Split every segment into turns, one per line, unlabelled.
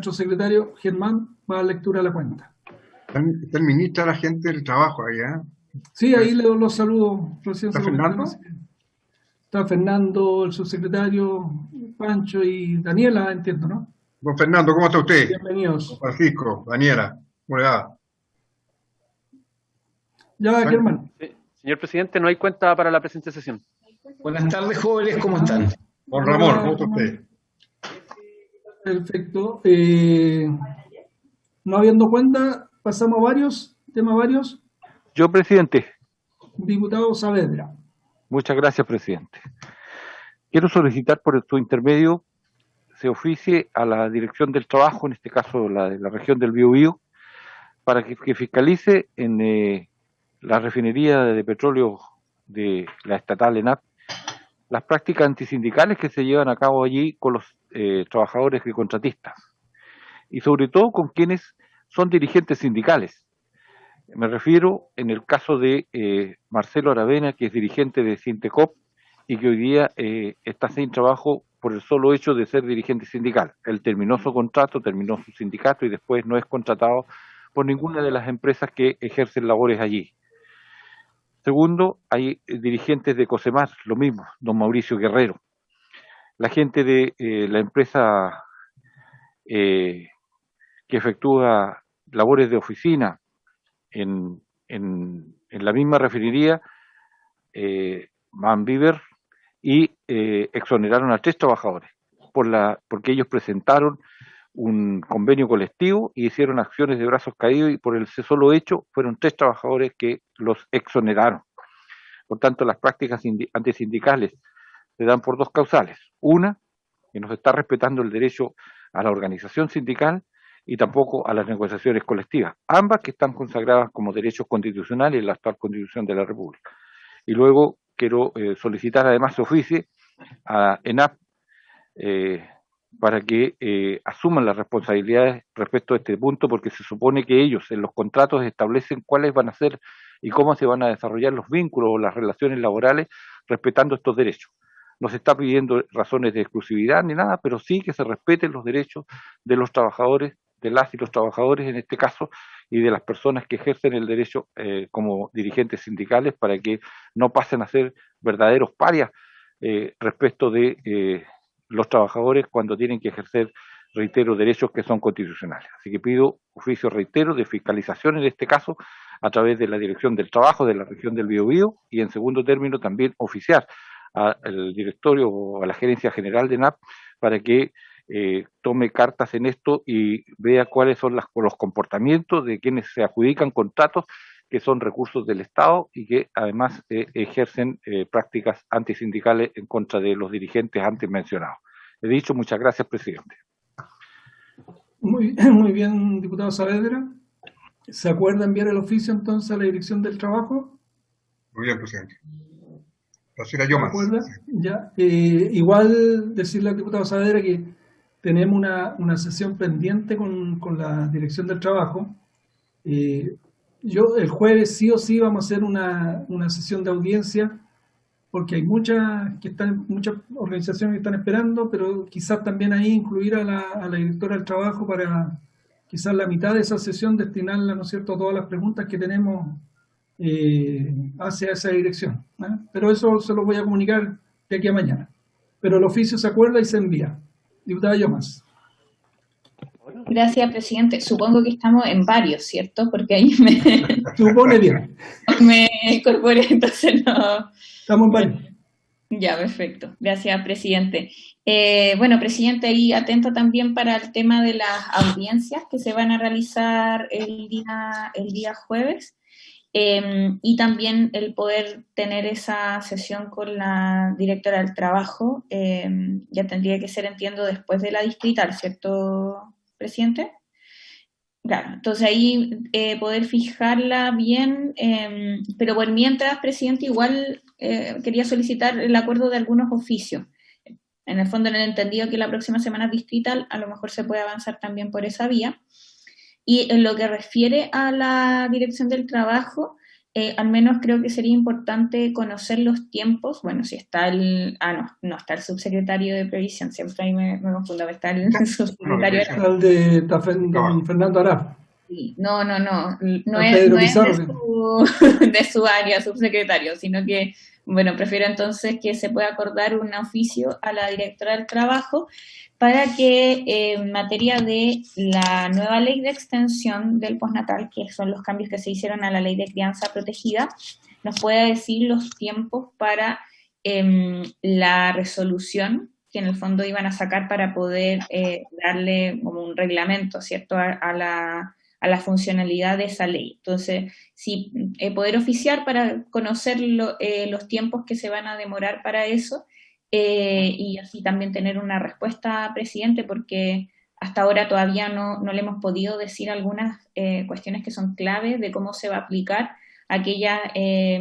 nuestro secretario Germán va a dar lectura a la cuenta.
Está el ministro de la gente del trabajo allá.
Sí, ahí los saludo. Recién
¿Está
se conectaron,
Fernando?
así que está Fernando, el subsecretario, Pancho y Daniela, entiendo, ¿no?
Don Fernando, ¿cómo está usted? Don
Bienvenidos.
Francisco, Daniela, ¿cómo le va?
Ya,
¿Están?
Germán.
Señor presidente, no hay cuenta para la presente sesión.
Buenas tardes, jóvenes, ¿cómo están?
Don Ramón, ¿cómo está usted?
Perfecto. No habiendo cuenta, pasamos a varios, temas varios.
Yo, presidente.
Diputado Saavedra.
Muchas gracias, presidente. Quiero solicitar por su intermedio se oficie a la Dirección del Trabajo, en este caso la de la región del Biobío, para que fiscalice en la refinería de petróleo de la estatal ENAP las prácticas antisindicales que se llevan a cabo allí con los trabajadores y contratistas, y sobre todo con quienes son dirigentes sindicales. Me refiero en el caso de Marcelo Aravena, que es dirigente de Sintecop y que hoy día está sin trabajo por el solo hecho de ser dirigente sindical. Él terminó su contrato, terminó su sindicato y después no es contratado por ninguna de las empresas que ejercen labores allí. Segundo, hay dirigentes de COSEMAR, lo mismo, don Mauricio Guerrero. La gente de la empresa que efectúa labores de oficina en la misma refinería, Van Bieber, y exoneraron a 3 trabajadores porque ellos presentaron un convenio colectivo y hicieron acciones de brazos caídos, y por ese solo hecho fueron 3 trabajadores que los exoneraron. Por tanto, las prácticas antisindicales se dan por 2 causales. Una, que no se está respetando el derecho a la organización sindical y tampoco a las negociaciones colectivas, ambas que están consagradas como derechos constitucionales en la actual Constitución de la República. Y luego quiero solicitar además se oficie a ENAP para que asuman las responsabilidades respecto a este punto, porque se supone que ellos en los contratos establecen cuáles van a ser y cómo se van a desarrollar los vínculos o las relaciones laborales respetando estos derechos. No se está pidiendo razones de exclusividad ni nada, pero sí que se respeten los derechos de los trabajadores, de las y los trabajadores en este caso, y de las personas que ejercen el derecho como dirigentes sindicales, para que no pasen a ser verdaderos parias respecto de los trabajadores cuando tienen que ejercer, reitero, derechos que son constitucionales. Así que pido oficio, reitero, de fiscalización en este caso a través de la Dirección del Trabajo de la región del Biobío, y en segundo término también oficiar al directorio o a la gerencia general de NAP para que tome cartas en esto y vea cuáles son los comportamientos de quienes se adjudican contratos que son recursos del Estado y que además ejercen prácticas antisindicales en contra de los dirigentes antes mencionados. He dicho, muchas gracias, presidente.
Muy bien, diputado Saavedra. ¿Se acuerda enviar el oficio entonces a la Dirección del Trabajo?
Muy bien, presidente. Gracias, yo más.
¿Se acuerda? Ya. Igual decirle al diputado Saavedra que tenemos una sesión pendiente con la Dirección del Trabajo. Yo el jueves sí o sí vamos a hacer una sesión de audiencia, porque hay muchas organizaciones que están esperando, pero quizás también ahí incluir a la directora del trabajo para quizás la mitad de esa sesión destinarla, ¿no es cierto?, a todas las preguntas que tenemos hacia esa dirección. Pero eso se lo voy a comunicar de aquí a mañana. Pero el oficio se acuerda y se envía. Diputada Llomas.
Gracias, presidente. Supongo que estamos en varios, ¿cierto? Porque ahí
Supone bien.
me incorporé, entonces no.
Estamos en varios.
Ya, perfecto. Gracias, presidente. Bueno, presidente, ahí atento también para el tema de las audiencias que se van a realizar el día jueves. Y también el poder tener esa sesión con la directora del trabajo, ya tendría que ser, entiendo, después de la distrital, ¿cierto, presidente? Claro, entonces ahí poder fijarla bien, pero por mientras, presidente, igual quería solicitar el acuerdo de algunos oficios. En el fondo, en el entendido que la próxima semana es distrital, a lo mejor se puede avanzar también por esa vía. Y en lo que refiere a la Dirección del Trabajo, al menos creo que sería importante conocer los tiempos. Bueno, si está no está el subsecretario de Previsión, siempre ahí me confundo, está el subsecretario de
Al de don Fernando Arap.
Sí, no
Pedro
es
Pizarro.
de su área subsecretario, sino que, bueno, prefiero entonces que se pueda acordar un oficio a la directora del trabajo para que en materia de la nueva ley de extensión del postnatal, que son los cambios que se hicieron a la ley de crianza protegida, nos pueda decir los tiempos para la resolución que en el fondo iban a sacar para poder darle como un reglamento, ¿cierto?, a la funcionalidad de esa ley. Entonces, sí, poder oficiar para conocer los tiempos que se van a demorar para eso y así también tener una respuesta, presidente, porque hasta ahora todavía no le hemos podido decir algunas cuestiones que son claves de cómo se va a aplicar a aquellas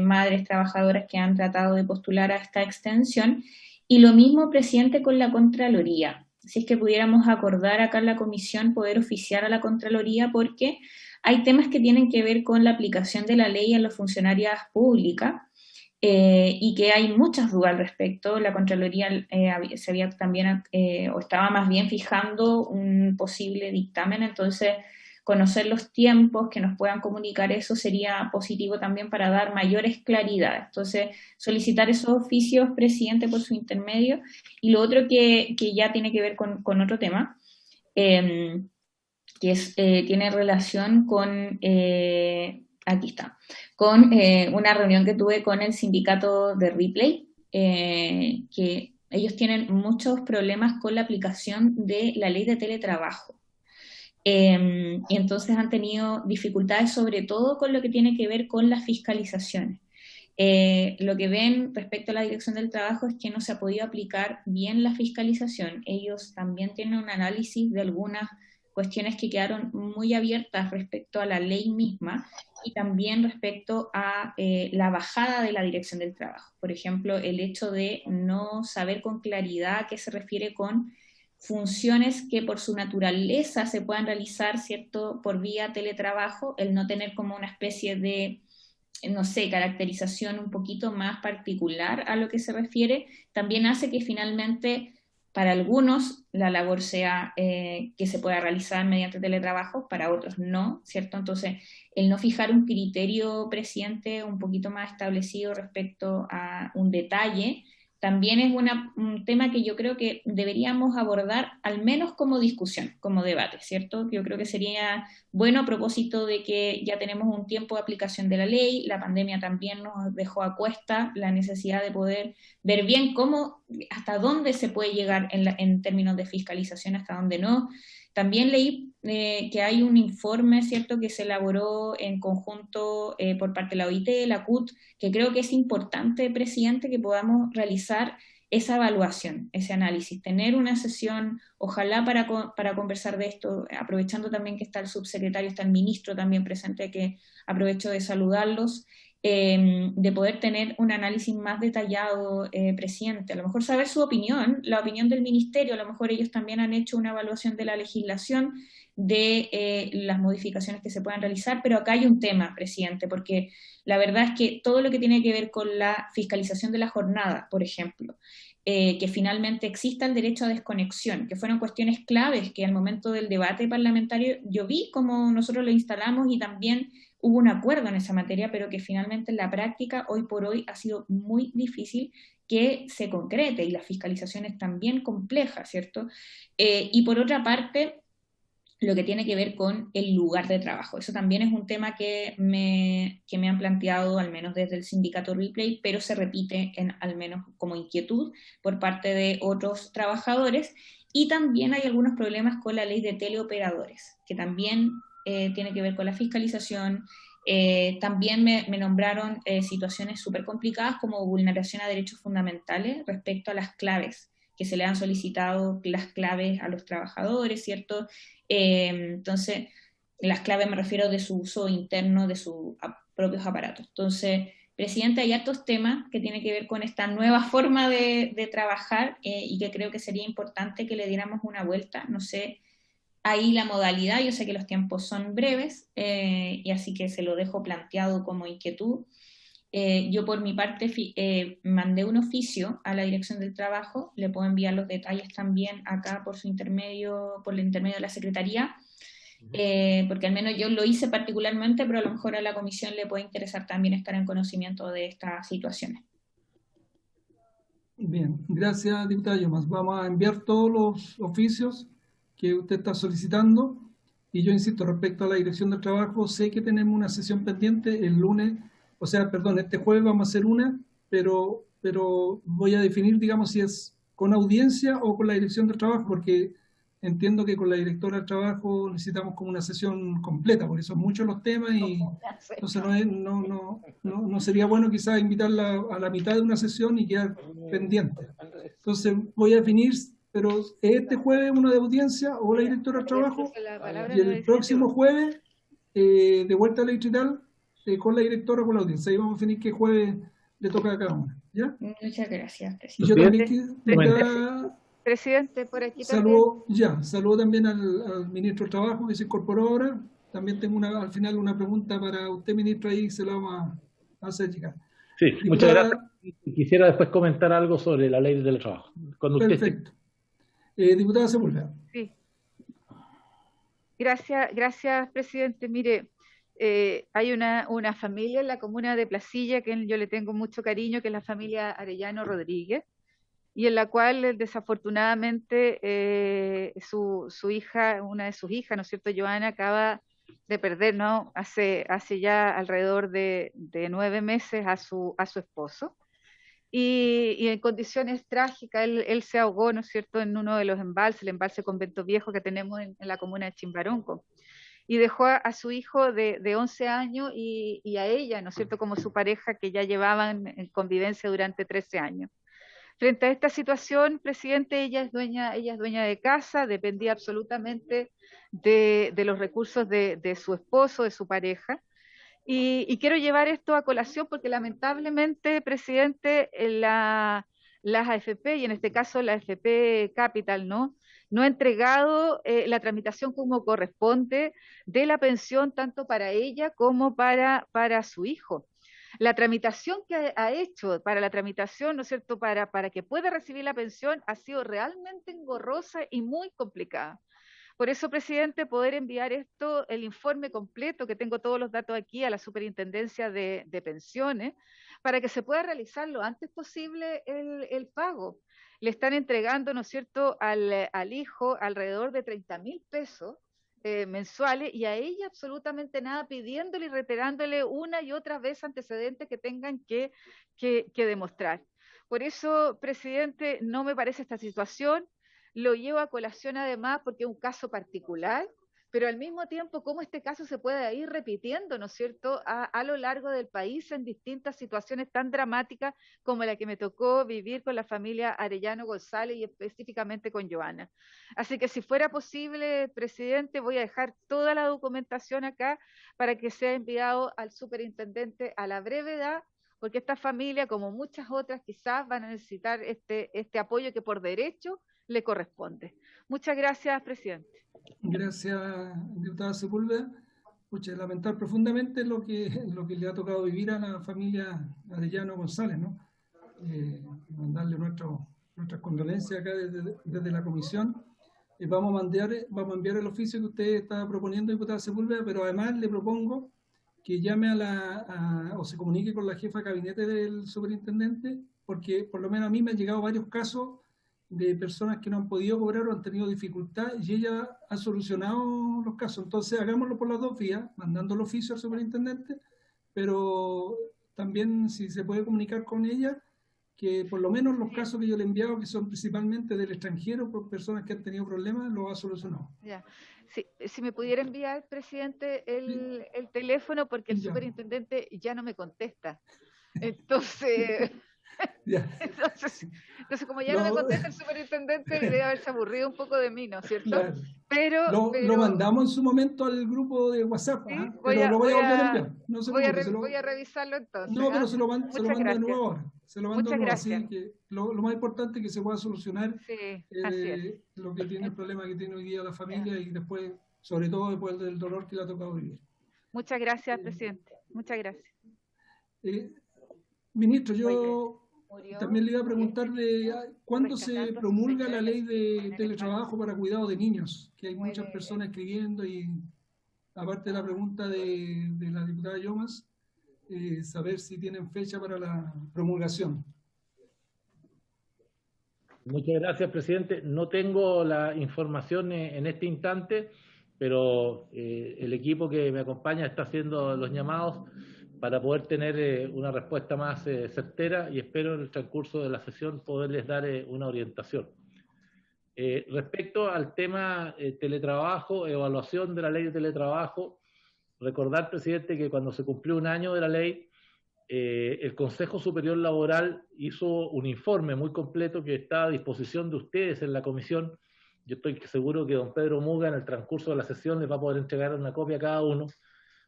madres trabajadoras que han tratado de postular a esta extensión. Y lo mismo, presidente, con la Contraloría. Si es que pudiéramos acordar acá en la comisión poder oficiar a la Contraloría, porque hay temas que tienen que ver con la aplicación de la ley a las funcionarias públicas y que hay muchas dudas al respecto. La Contraloría se había también, o estaba más bien fijando un posible dictamen, entonces conocer los tiempos que nos puedan comunicar eso sería positivo también para dar mayores claridades. Entonces, solicitar esos oficios, presidente, por su intermedio. Y lo otro que ya tiene que ver con otro tema, que tiene relación con, aquí está, con una reunión que tuve con el sindicato de Ripley, que ellos tienen muchos problemas con la aplicación de la ley de teletrabajo. Y entonces han tenido dificultades sobre todo con lo que tiene que ver con las fiscalizaciones. Lo que ven respecto a la Dirección del Trabajo es que no se ha podido aplicar bien la fiscalización. Ellos también tienen un análisis de algunas cuestiones que quedaron muy abiertas respecto a la ley misma y también respecto a la bajada de la Dirección del Trabajo. Por ejemplo, el hecho de no saber con claridad a qué se refiere con funciones que por su naturaleza se puedan realizar, ¿cierto?, por vía teletrabajo, el no tener como una especie de, no sé, caracterización un poquito más particular a lo que se refiere, también hace que finalmente para algunos la labor sea que se pueda realizar mediante teletrabajo, para otros no, ¿cierto? Entonces, el no fijar un criterio, presidente, un poquito más establecido respecto a un detalle, también es un tema que yo creo que deberíamos abordar al menos como discusión, como debate, ¿cierto? Yo creo que sería bueno a propósito de que ya tenemos un tiempo de aplicación de la ley, la pandemia también nos dejó a cuesta la necesidad de poder ver bien cómo, hasta dónde se puede llegar en términos de fiscalización, hasta dónde no. También leí que hay un informe, ¿cierto?, que se elaboró en conjunto por parte de la OIT, la CUT, que creo que es importante, presidente, que podamos realizar esa evaluación, ese análisis, tener una sesión, ojalá para conversar de esto, aprovechando también que está el subsecretario, está el ministro también presente, que aprovecho de saludarlos, de poder tener un análisis más detallado, presidente, a lo mejor saber su opinión, la opinión del ministerio, a lo mejor ellos también han hecho una evaluación de la legislación, de las modificaciones que se puedan realizar, pero acá hay un tema, presidente, porque la verdad es que todo lo que tiene que ver con la fiscalización de la jornada, por ejemplo, que finalmente exista el derecho a desconexión, que fueron cuestiones claves que al momento del debate parlamentario yo vi cómo nosotros lo instalamos y también hubo un acuerdo en esa materia, pero que finalmente en la práctica, hoy por hoy, ha sido muy difícil que se concrete y la fiscalización es también compleja, ¿cierto? Y por otra parte, lo que tiene que ver con el lugar de trabajo. Eso también es un tema que me han planteado, al menos desde el sindicato Ripley, pero se repite al menos como inquietud por parte de otros trabajadores. Y también hay algunos problemas con la ley de teleoperadores, que también tiene que ver con la fiscalización. También me nombraron situaciones súper complicadas como vulneración a derechos fundamentales respecto a las claves que se le han solicitado, las claves a los trabajadores, ¿cierto? Entonces, las claves me refiero de su uso interno de sus propios aparatos. Entonces, presidente, hay hartos temas que tienen que ver con esta nueva forma de trabajar y que creo que sería importante que le diéramos una vuelta. No sé ahí la modalidad, yo sé que los tiempos son breves, y así que se lo dejo planteado como inquietud. Yo por mi parte mandé un oficio a la Dirección del Trabajo, le puedo enviar los detalles también acá por el intermedio de la Secretaría, porque al menos yo lo hice particularmente, pero a lo mejor a la comisión le puede interesar también estar en conocimiento de estas situaciones.
Bien, gracias, diputada Yomas. Vamos a enviar todos los oficios que usted está solicitando. Y yo insisto, respecto a la Dirección del Trabajo, sé que tenemos una sesión pendiente el lunes, o sea, perdón, este jueves vamos a hacer una, pero voy a definir, digamos, si es con audiencia o con la Dirección del Trabajo, porque entiendo que con la Directora del Trabajo necesitamos como una sesión completa, porque son muchos los temas y entonces no sería bueno quizás invitarla a la mitad de una sesión y quedar pendiente. Entonces voy a definir, pero este jueves una de audiencia o la Directora del Trabajo y el próximo jueves de vuelta a la distrital con la Directora o con la audiencia. Ahí vamos a definir qué jueves le toca a cada una. ¿Ya?
Muchas gracias, presidente.
Y yo también
Presidente, por aquí
saludo también al ministro del Trabajo que se incorporó ahora. También tengo al final una pregunta para usted, ministro, ahí se la vamos a hacer llegar.
Sí, muchas gracias. Quisiera después comentar algo sobre la ley del trabajo.
Perfecto. Diputada Sepúlveda.
Sí. Gracias, presidente. Mire, hay una familia en la comuna de Placilla que yo le tengo mucho cariño, que es la familia Arellano Rodríguez, y en la cual desafortunadamente su hija, una de sus hijas, ¿no es cierto?, Joana, acaba de perder, ¿no?, hace ya alrededor de 9 meses a su esposo, y en condiciones trágicas, él se ahogó, ¿no es cierto?, en uno de los embalses, el embalse Convento Viejo que tenemos en la comuna de Chimbarongo, y dejó a su hijo de 11 años y a ella, ¿no es cierto?, como su pareja, que ya llevaban en convivencia durante 13 años. Frente a esta situación, presidente, ella es dueña de casa, dependía absolutamente de los recursos de su esposo, de su pareja, y quiero llevar esto a colación porque lamentablemente, presidente, las AFP, y en este caso la AFP Capital, no ha entregado la tramitación como corresponde de la pensión tanto para ella como para su hijo. La tramitación que ha hecho para la tramitación, ¿no es cierto?, para que pueda recibir la pensión ha sido realmente engorrosa y muy complicada. Por eso, presidente, poder enviar el informe completo, que tengo todos los datos aquí, a la Superintendencia de Pensiones, para que se pueda realizar lo antes posible el pago. Le están entregando, ¿no es cierto?, al hijo alrededor de 30.000 pesos, mensuales, y a ella absolutamente nada, pidiéndole y reiterándole una y otra vez antecedentes que tengan que demostrar. Por eso, presidente, no me parece esta situación, lo llevo a colación además porque es un caso particular, pero al mismo tiempo cómo este caso se puede ir repitiendo, ¿no es cierto?, a lo largo del país en distintas situaciones tan dramáticas como la que me tocó vivir con la familia Arellano González y específicamente con Joana. Así que si fuera posible, presidente, voy a dejar toda la documentación acá para que sea enviado al superintendente a la brevedad, porque esta familia, como muchas otras, quizás van a necesitar este apoyo que por derecho le corresponde. Muchas gracias, presidente.
Gracias, diputada Sepúlveda. Lamentar profundamente lo que le ha tocado vivir a la familia Arellano González, ¿no? Mandarle nuestras condolencias acá desde la comisión. Vamos a enviar el oficio que usted está proponiendo, diputada Sepúlveda, pero además le propongo que llame o se comunique con la jefa de gabinete del superintendente, porque por lo menos a mí me han llegado varios casos de personas que no han podido cobrar o han tenido dificultad y ella ha solucionado los casos. Entonces hagámoslo por las dos vías, mandando el oficio al superintendente, pero también si se puede comunicar con ella, que por lo menos los casos que yo le he enviado, que son principalmente del extranjero, por personas que han tenido problemas, los ha solucionado.
Ya. Sí, si me pudiera enviar, presidente, el teléfono, porque el superintendente ya no me contesta. Entonces... Entonces, como ya no me contesta el superintendente, debe haberse aburrido un poco de mí, ¿no es cierto? Claro. Pero
lo mandamos en su momento al grupo de WhatsApp, ¿sí? Pero lo voy a volver a enviar. No se preocupe,
voy a revisarlo entonces.
No, pero se lo mando de nuevo ahora. Se lo mando
Muchas
así,
gracias.
que lo más importante es que se pueda solucionar
Sí, así es.
lo que tiene, el problema que tiene hoy día la familia y después, sobre todo después del dolor que le ha tocado vivir.
Muchas gracias, presidente. Muchas gracias.
Ministro,
Oye,
yo
murió
también le iba a preguntar de cuándo se
rescatando a su
promulga la
señora
ley
que
de
en el
teletrabajo para cuidado de niños, que hay muchas
muere.
personas escribiendo y aparte de la pregunta de la diputada Llomas, saber si tienen fecha para la promulgación.
Muchas gracias, presidente. No tengo la información en este instante, pero el equipo que me acompaña está haciendo los llamados para poder tener una respuesta más certera y espero en el transcurso de la sesión poderles dar una orientación. Respecto al tema teletrabajo, evaluación de la ley de teletrabajo, recordar, presidente, que cuando se cumplió un año de la ley, el Consejo Superior Laboral hizo un informe muy completo que está a disposición de ustedes en la comisión. Yo estoy seguro que don Pedro Muga en el transcurso de la sesión les va a poder entregar una copia a cada uno,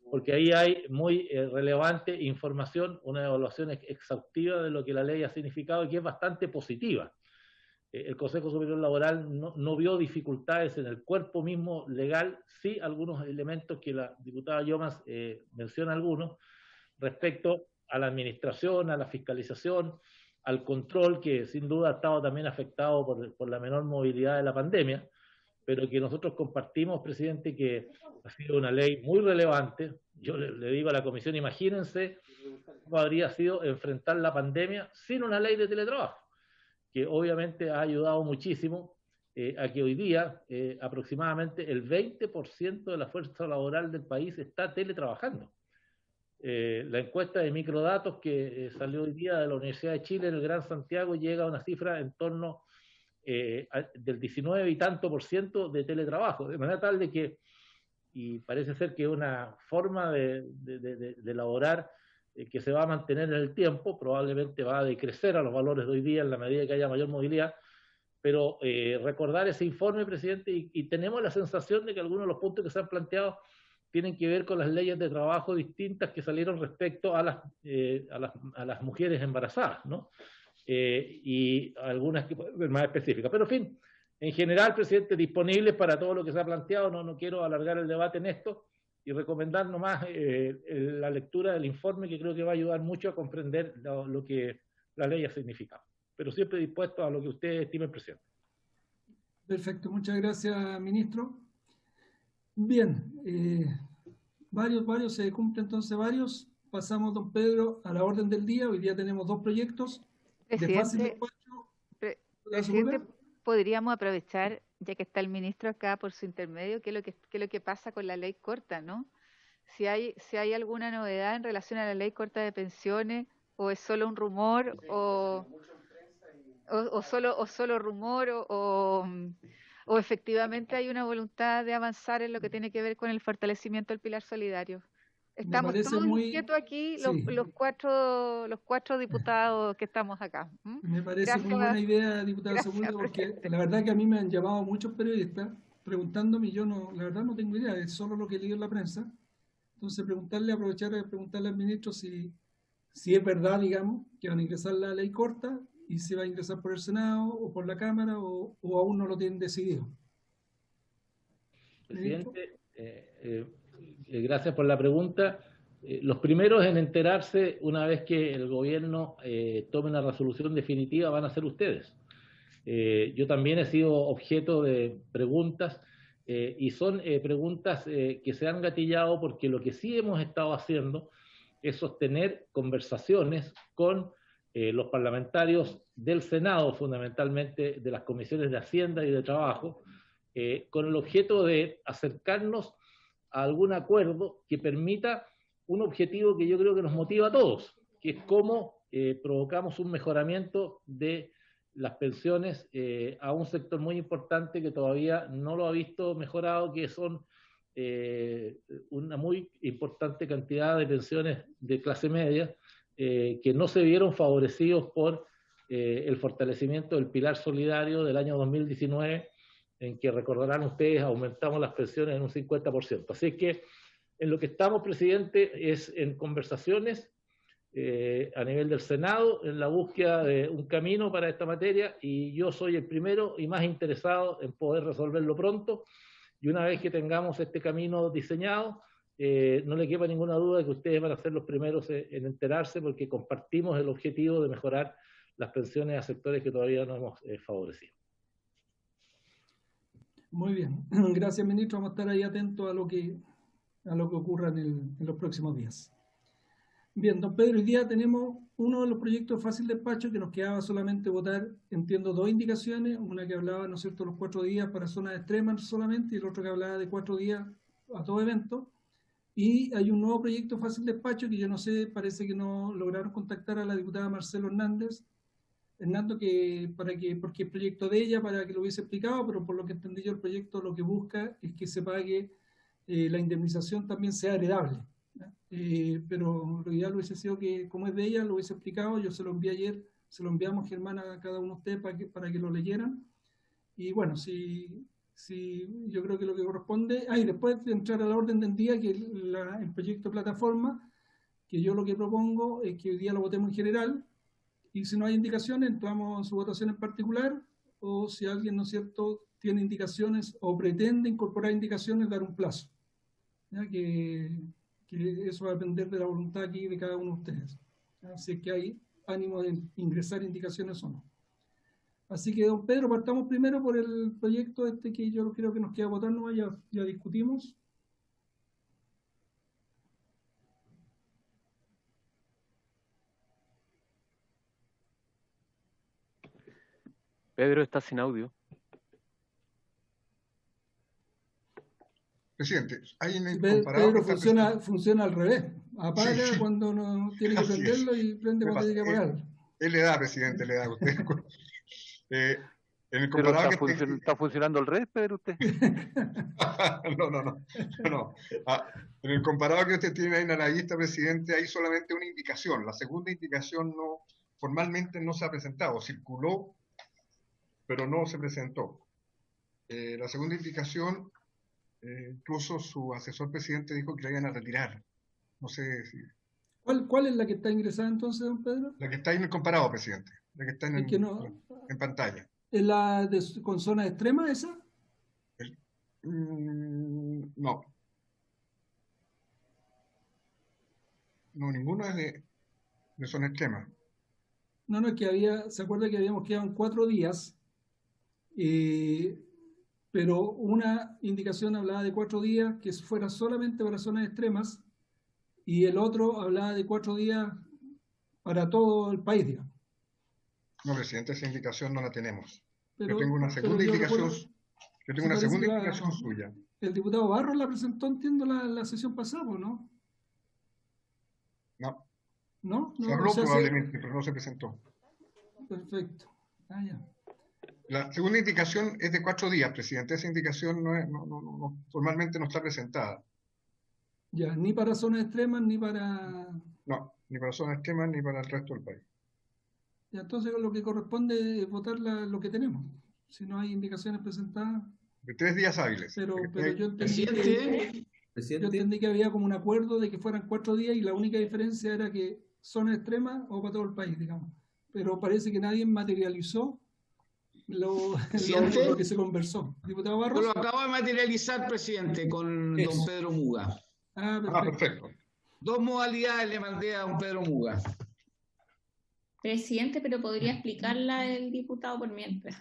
porque ahí hay muy relevante información, una evaluación exhaustiva de lo que la ley ha significado y que es bastante positiva. El Consejo Superior Laboral no vio dificultades en el cuerpo mismo legal, sí algunos elementos que la diputada Llomas menciona algunos, respecto a la administración, a la fiscalización, al control, que sin duda ha estado también afectado por la menor movilidad de la pandemia, pero que nosotros compartimos, presidente, que ha sido una ley muy relevante. Yo le digo a la comisión, imagínense cómo habría sido enfrentar la pandemia sin una ley de teletrabajo, que obviamente ha ayudado muchísimo a que hoy día aproximadamente el 20% de la fuerza laboral del país está teletrabajando. La encuesta de microdatos que salió hoy día de la Universidad de Chile en el Gran Santiago llega a una cifra en torno del 19 y tanto % de teletrabajo, de manera tal de que, y parece ser que es una forma de elaborar que se va a mantener en el tiempo, probablemente va a decrecer a los valores de hoy día en la medida que haya mayor movilidad, pero recordar ese informe, presidente, y tenemos la sensación de que algunos de los puntos que se han planteado tienen que ver con las leyes de trabajo distintas que salieron respecto a las mujeres embarazadas, ¿no? Y algunas que pueden ser más específicas. Pero, en fin, en general, presidente, disponibles para todo lo que se ha planteado. No quiero alargar el debate en esto y recomendar nomás la lectura del informe, que creo que va a ayudar mucho a comprender lo que la ley ha significado. Pero siempre dispuesto a lo que usted estime, presidente.
Perfecto, muchas gracias, ministro. Bien, varios, se cumple entonces varios. Pasamos, don Pedro, a la orden del día. Hoy día tenemos dos proyectos de fácil despacho.
Presidente, podríamos aprovechar, ya que está el ministro acá por su intermedio, qué es lo que pasa con la ley corta, ¿no? Si hay alguna novedad en relación a la ley corta de pensiones, o es solo un rumor, o solo rumor, o efectivamente hay una voluntad de avanzar en lo que tiene que ver con el fortalecimiento del pilar solidario. Estamos todos inquietos aquí,
sí,
los cuatro diputados que estamos acá.
Me parece muy buena idea, diputada Sepúlveda, porque la verdad que a mí me han llamado muchos periodistas preguntándome, y yo la verdad no tengo idea, es solo lo que leí en la prensa. Entonces aprovechar de preguntarle al ministro si es verdad, digamos, que van a ingresar la ley corta y si va a ingresar por el Senado o por la Cámara o aún no lo tienen decidido.
Presidente, gracias por la pregunta. Los primeros en enterarse, una vez que el gobierno tome una resolución definitiva, van a ser ustedes. Yo también he sido objeto de preguntas y son preguntas que se han gatillado porque lo que sí hemos estado haciendo es sostener conversaciones con los parlamentarios del Senado, fundamentalmente de las comisiones de Hacienda y de Trabajo, con el objeto de acercarnos a algún acuerdo que permita un objetivo que yo creo que nos motiva a todos, que es cómo provocamos un mejoramiento de las pensiones a un sector muy importante que todavía no lo ha visto mejorado, que son una muy importante cantidad de pensiones de clase media que no se vieron favorecidos por el fortalecimiento del pilar solidario del año 2019, en que recordarán ustedes aumentamos las pensiones en un 50%. Así que en lo que estamos, presidente, es en conversaciones a nivel del Senado en la búsqueda de un camino para esta materia, y yo soy el primero y más interesado en poder resolverlo pronto, y una vez que tengamos este camino diseñado, no le quepa ninguna duda de que ustedes van a ser los primeros en enterarse, porque compartimos el objetivo de mejorar las pensiones a sectores que todavía no hemos favorecido.
Muy bien, gracias ministro, vamos a estar ahí atentos a lo que ocurra en los próximos días. Bien, don Pedro, hoy día tenemos uno de los proyectos de fácil despacho que nos quedaba solamente votar, entiendo, dos indicaciones, una que hablaba, ¿no es cierto?, los 4 días para zonas extremas solamente, y el otro que hablaba de 4 días a todo evento. Y hay un nuevo proyecto de fácil despacho que yo no sé, parece que no lograron contactar a la diputada Marcelo Hernando, porque el proyecto de ella, para que lo hubiese explicado, pero por lo que entendí yo, el proyecto lo que busca es que se pague la indemnización también sea heredable. Pero lo ideal hubiese sido que, como es de ella, lo hubiese explicado. Yo se lo envié ayer, se lo enviamos, Germán, a cada uno de ustedes para que lo leyeran. Y bueno, yo creo que lo que corresponde... y después de entrar a la orden del día, que el proyecto de plataforma, que yo lo que propongo es que hoy día lo votemos en general, y si no hay indicaciones, entramos en su votación en particular, o si alguien, ¿no es cierto?, tiene indicaciones o pretende incorporar indicaciones, dar un plazo. ¿Ya? Que eso va a depender de la voluntad aquí de cada uno de ustedes. Así es que hay ánimo de ingresar indicaciones o no. Así que, don Pedro, partamos primero por el proyecto que yo creo que nos queda votar, ¿no? Ya discutimos.
Pedro está sin audio.
Presidente, hay en el
Pedro
comparado que está
funciona al revés. Apaga
Sí.
cuando no tiene que
Así es.
prenderlo y prende
Me
cuando
pasa.
tiene que apagarlo.
Él le da, presidente, le da a usted. En el
Pero
comparado
está funcionando el red, Pedro, usted.
No. En el comparado que usted tiene ahí en la lista, presidente, hay solamente una indicación. La segunda indicación formalmente no se ha presentado. Circuló, pero no se presentó. La segunda indicación, incluso su asesor presidente dijo que la iban a retirar. No sé si...
¿Cuál es la que está ingresada entonces, don Pedro?
La que está ahí en el comparado, presidente. La que está
Es que no,
en pantalla.
¿es la con zona extrema esa?
No. No, ninguna es de zona extrema.
No, es que se acuerda que habíamos quedado en 4 días, pero una indicación hablaba de 4 días que fuera solamente para zonas extremas, y el otro hablaba de 4 días para todo el país, digamos.
No, presidente, esa indicación no la tenemos.
Pero,
yo tengo una segunda
yo
indicación.
recuerdo,
Yo tengo una segunda indicación suya.
El diputado Barros la presentó, entiendo, la sesión pasada, ¿no?
No.
¿No?
Se habló probablemente, pero no se presentó.
Perfecto. Ya.
La segunda indicación es de 4 días, presidente. Esa indicación formalmente no está presentada.
Ya, ni para zonas extremas, ni para...
No, ni para zonas extremas, ni para el resto del país.
Ya, entonces lo que corresponde es votar lo que tenemos. Si no hay indicaciones presentadas...
De 3 días hábiles.
Pero yo entendí que había como un acuerdo de que fueran 4 días, y la única diferencia era que zona extrema o para todo el país, digamos. Pero parece que nadie materializó lo que se conversó. Diputado Barros.
Yo lo acabo de materializar, presidente, con don Pedro Muga.
Perfecto.
2 modalidades le mandé a don Pedro Muga.
Presidente, pero podría explicarla el diputado por mientras.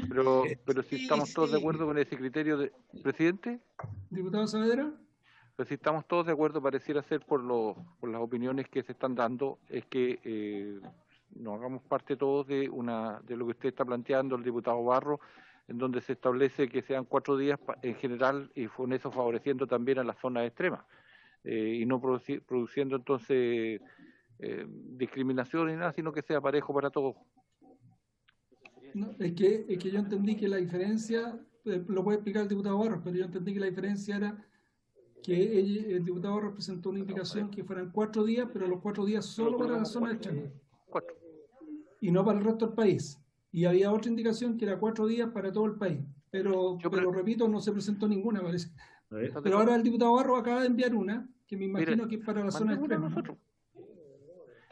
Pero si estamos todos de acuerdo con ese criterio de... ¿Presidente?
Diputado Saavedra.
Pero si estamos todos de acuerdo, pareciera ser por las opiniones que se están dando, es que nos hagamos parte todos de lo que usted está planteando, el diputado Barro, en donde se establece que sean 4 días en general, y con eso favoreciendo también a las zonas extremas, y no produciendo entonces discriminación ni nada, sino que sea parejo para todos.
No, es que yo entendí que la diferencia, lo puede explicar el diputado Barros, pero yo entendí que la diferencia era que el diputado Barros presentó una indicación que fueran 4 días, pero los 4 días solo para la zona extrema.
4.
Y no para el resto del país. Y había otra indicación que era 4 días para todo el país. Pero repito, no se presentó ninguna, parece. Pero ahora el diputado Barros acaba de enviar una, que me imagino que es para la zona extrema, ¿no?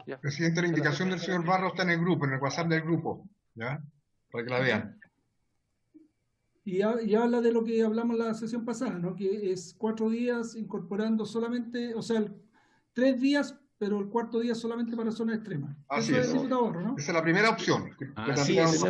Ya.
Presidente, la indicación del señor Barros está en el grupo, en el WhatsApp del grupo, ¿ya? Para que la vean.
Y habla de lo que hablamos la sesión pasada, ¿no? Que es 4 días incorporando solamente, o sea, 3 días, pero el cuarto día solamente para zonas extremas.
Así
Eso
es.
es, diputado Barro, ¿no?
Esa es la primera opción.
Así es.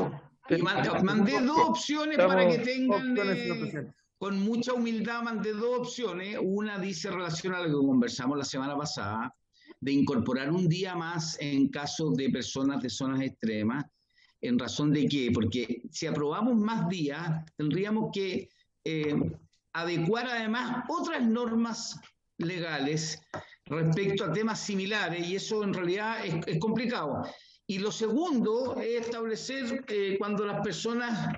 Mandé dos opciones para que tengan, con mucha humildad, mandé dos opciones. Una dice relación a lo que conversamos la semana pasada, de incorporar un día más en caso de personas de zonas extremas. ¿En razón de qué? Porque si aprobamos más días, tendríamos que adecuar además otras normas legales respecto a temas similares, y eso en realidad es complicado. Y lo segundo es establecer cuando las personas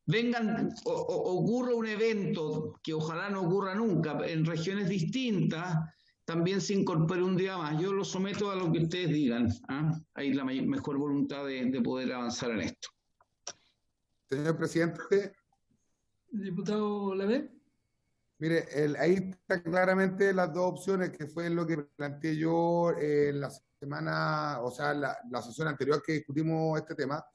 vengan o ocurra un evento, que ojalá no ocurra nunca, en regiones distintas, también se incorpore un día más. Yo lo someto a lo que ustedes digan. Hay la mejor voluntad de poder avanzar en esto.
Señor presidente.
Diputado Lavé.
Mire, ahí está claramente las dos opciones, que fue lo que planteé yo en la semana, o sea, la sesión anterior que discutimos este tema.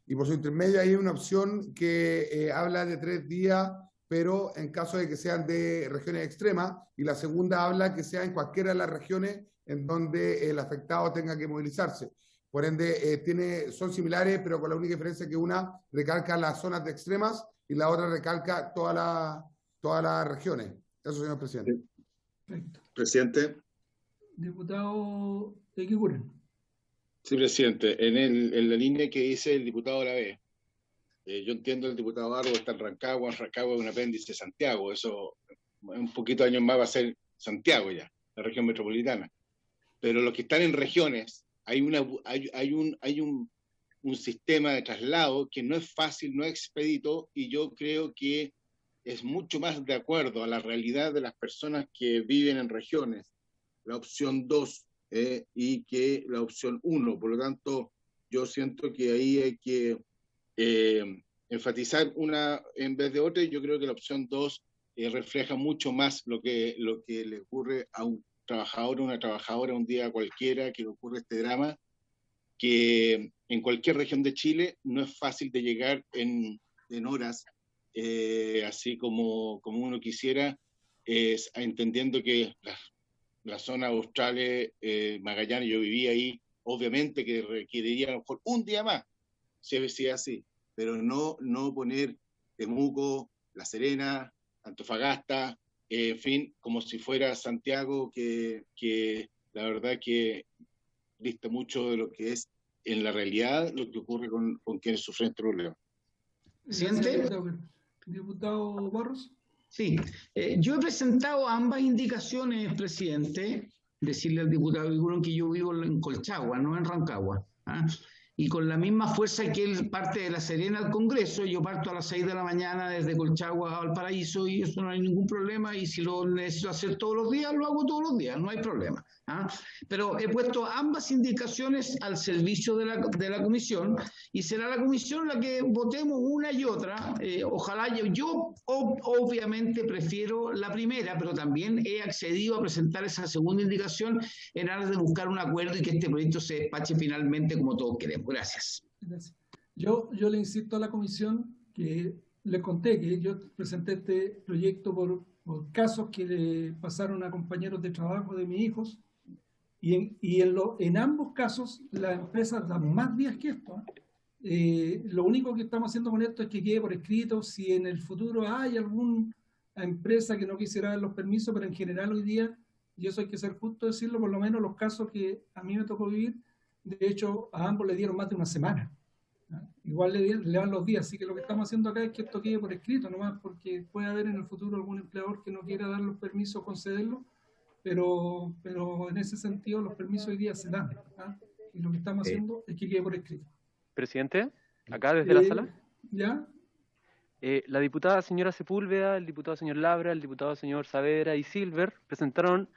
Y por su intermedio hay una opción que habla de 3 días, pero en caso de que sean de regiones extremas, y la segunda habla que sea en cualquiera de las regiones en donde el afectado tenga que movilizarse. Por ende, son similares, pero con la única diferencia que una recalca las zonas de extremas y la otra recalca todas las regiones. Eso, señor presidente.
Perfecto.
Presidente.
Diputado Eguiguren.
Sí, presidente. En la línea que dice el diputado Lavé, yo entiendo el diputado Barro está en Rancagua es un apéndice de Santiago, eso en un poquito de años más va a ser Santiago ya, la región metropolitana. Pero los que están en regiones, hay un sistema de traslado que no es fácil, no es expedito, y yo creo que es mucho más de acuerdo a la realidad de las personas que viven en regiones, la opción 2 y que la opción 1. Por lo tanto, yo siento que ahí hay que enfatizar una en vez de otra, y yo creo que la opción 2 refleja mucho más lo que le ocurre a un trabajador o una trabajadora un día cualquiera, que le ocurre este drama, que en cualquier región de Chile no es fácil de llegar en horas, así como uno quisiera, entendiendo que la zona austral, Magallanes, yo vivía ahí, obviamente que requeriría a lo mejor un día más, si es así, pero no poner Temuco, La Serena, Antofagasta, en fin, como si fuera Santiago, que la verdad que dista mucho de lo que es en la realidad lo que ocurre con quienes sufren este problema.
¿Presidente?
Diputado Barros.
Sí, yo he presentado ambas indicaciones, presidente. Decirle al diputado Eguiguren que yo vivo en Colchagua, no en Rancagua. Y con la misma fuerza que él parte de La Serena al Congreso, yo parto a las 6 de la mañana desde Colchagua a Valparaíso, y eso no hay ningún problema, y si lo necesito hacer todos los días, lo hago todos los días, no hay problema. Pero he puesto ambas indicaciones al servicio de la comisión, y será la comisión la que votemos una y otra. Ojalá yo obviamente prefiero la primera, pero también he accedido a presentar esa segunda indicación en aras de buscar un acuerdo y que este proyecto se despache finalmente como todos queremos. Gracias.
Yo le insisto a la comisión que le conté que yo presenté este proyecto por casos que le pasaron a compañeros de trabajo de mis hijos, y en ambos casos las empresas dan más días que esto. Lo único que estamos haciendo con esto es que quede por escrito si en el futuro hay alguna empresa que no quisiera dar los permisos, pero en general hoy día, y eso hay que ser justo decirlo, por lo menos los casos que a mí me tocó vivir, de hecho a ambos le dieron más de una semana. Igual le dan los días, así que lo que estamos haciendo acá es que esto quede por escrito nomás, porque puede haber en el futuro algún empleador que no quiera dar los permisos, concederlos, pero en ese sentido los permisos hoy día se dan, y lo que estamos haciendo es que quede por escrito.
Presidente, acá desde la sala.
¿Ya?
La diputada señora Sepúlveda, el diputado señor Labra, el diputado señor Saavedra y Silver presentaron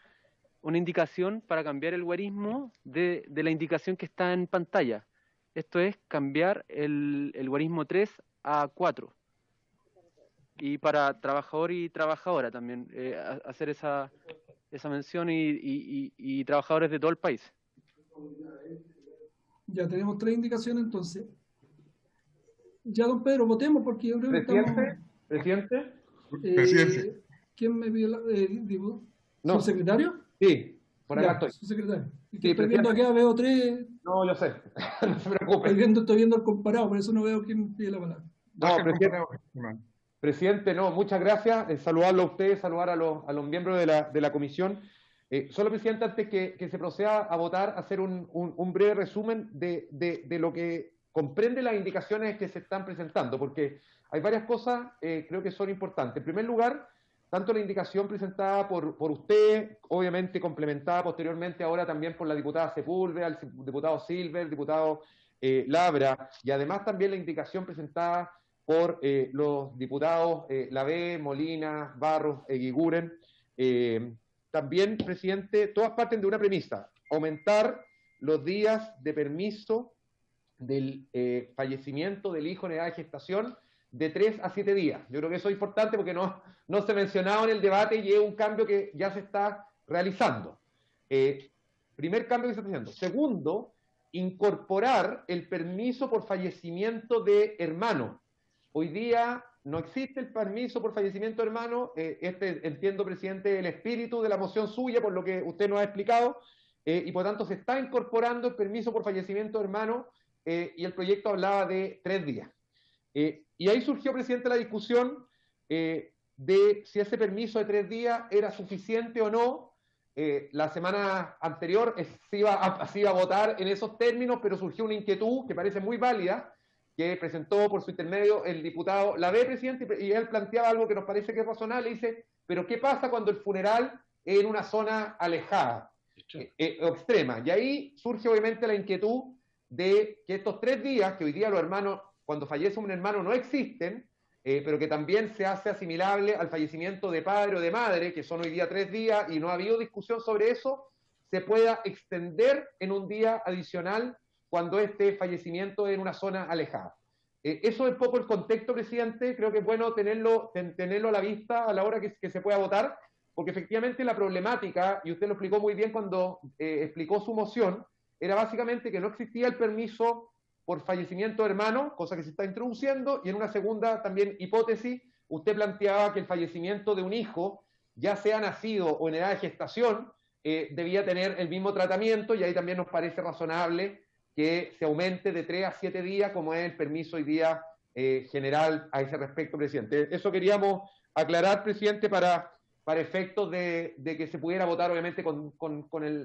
una indicación para cambiar el guarismo de la indicación que está en pantalla. Esto es cambiar el guarismo 3 a 4. Y para trabajador y trabajadora también, hacer esa mención, y trabajadores de todo el país.
Ya tenemos 3 indicaciones, entonces. Ya, don Pedro, votemos porque yo creo que
¿Presidente?
Presidente.
¿Quién me pidió
No.
¿Su secretario?
Sí, por acá
Ya,
estoy.
su secretario. Y que
Sí,
estoy viendo acá, veo 3.
No, yo sé. No se preocupe.
Estoy viendo el comparado, por eso no veo quién pide la palabra.
No, presidente, no, muchas gracias. Saludarlo a usted, saludar a los miembros de la comisión. Solo, presidente, antes que se proceda a votar, hacer un breve resumen de lo que comprende las indicaciones que se están presentando, porque hay varias cosas creo que son importantes. En primer lugar, tanto la indicación presentada por usted, obviamente complementada posteriormente ahora también por la diputada Sepúlveda, el diputado Silver, el diputado Labra, y además también la indicación presentada por los diputados Lavé, Molina, Barros, Eguiguren. También, presidente, todas parten de una premisa: aumentar los días de permiso del fallecimiento del hijo en edad de gestación de 3 a 7 días. Yo creo que eso es importante porque no se mencionaba en el debate y es un cambio que ya se está realizando. Primer cambio que se está haciendo. Segundo, incorporar el permiso por fallecimiento de hermano. Hoy día no existe el permiso por fallecimiento de hermano. Entiendo, presidente, el espíritu de la moción suya, por lo que usted nos ha explicado, y por tanto se está incorporando el permiso por fallecimiento de hermano, y el proyecto hablaba de 3 días. Y ahí surgió, presidente, la discusión de si ese permiso de 3 días era suficiente o no. La semana anterior se iba a votar en esos términos, pero surgió una inquietud que parece muy válida, que presentó por su intermedio el diputado Lavé, presidente, y él planteaba algo que nos parece que es razonable. Dice, pero ¿qué pasa cuando el funeral es en una zona alejada, o extrema? Y ahí surge obviamente la inquietud de que estos 3 días, que hoy día los hermanos, cuando fallece un hermano, no existen, pero que también se hace asimilable al fallecimiento de padre o de madre, que son hoy día 3 días, y no ha habido discusión sobre eso, se pueda extender en un día adicional cuando este fallecimiento es en una zona alejada. Eso es poco el contexto, presidente. Creo que es bueno tenerlo a la vista a la hora que se pueda votar, porque efectivamente la problemática, y usted lo explicó muy bien cuando explicó su moción, era básicamente que no existía el permiso por fallecimiento de hermano, cosa que se está introduciendo, y en una segunda también hipótesis, usted planteaba que el fallecimiento de un hijo, ya sea nacido o en edad de gestación, debía tener el mismo tratamiento, y ahí también nos parece razonable que se aumente de 3 a 7 días, como es el permiso hoy día general a ese respecto, presidente. Eso queríamos aclarar, presidente, para efectos de que se pudiera votar, obviamente, con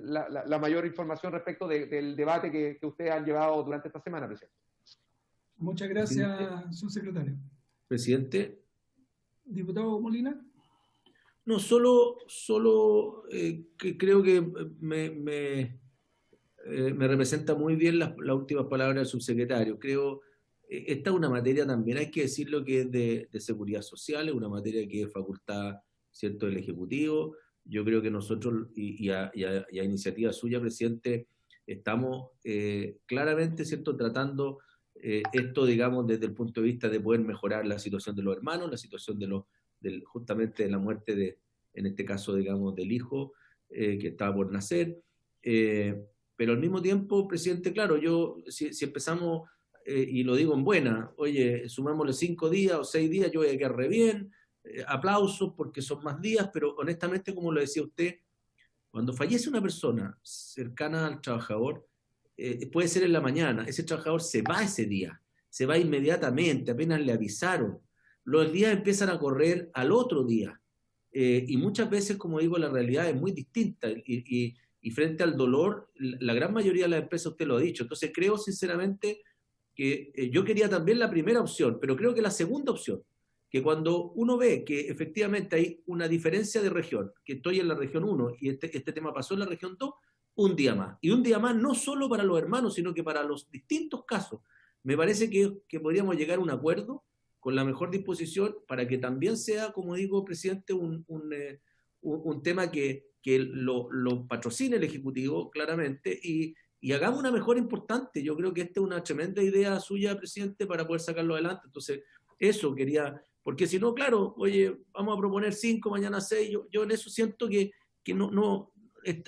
la mayor información respecto del debate que ustedes han llevado durante esta semana, presidente.
Muchas gracias, subsecretario.
Presidente.
Diputado Molina.
No, solo que creo que me representa muy bien las últimas palabras del subsecretario. Creo esta es una materia también, hay que decirlo, que es de seguridad social, es una materia que es facultad, ¿cierto?, del Ejecutivo. Yo creo que nosotros, y a iniciativa suya, presidente, estamos claramente, ¿cierto?, tratando esto, digamos, desde el punto de vista de poder mejorar la situación de los hermanos, la situación justamente de la muerte en este caso, digamos, del hijo que estaba por nacer. Pero al mismo tiempo, presidente, claro, si empezamos, y lo digo en buena, oye, sumámosle 5 días o 6 días, yo voy a quedar re bien, aplausos porque son más días, pero honestamente, como lo decía usted, cuando fallece una persona cercana al trabajador, puede ser en la mañana, ese trabajador se va ese día, se va inmediatamente, apenas le avisaron, los días empiezan a correr al otro día, y muchas veces, como digo, la realidad es muy distinta, y frente al dolor, la gran mayoría de las empresas, usted lo ha dicho. Entonces creo sinceramente que yo quería también la primera opción, pero creo que la segunda opción, que cuando uno ve que efectivamente hay una diferencia de región, que estoy en la región 1 y este tema pasó en la región 2, un día más. Y un día más no solo para los hermanos, sino que para los distintos casos. Me parece que podríamos llegar a un acuerdo con la mejor disposición para que también sea, como digo, presidente, un tema que lo patrocine el Ejecutivo claramente y hagamos una mejora importante. Yo creo que esta es una tremenda idea suya, presidente, para poder sacarlo adelante. Entonces, eso quería, porque si no, claro, oye, vamos a proponer 5, mañana 6, yo en eso siento que no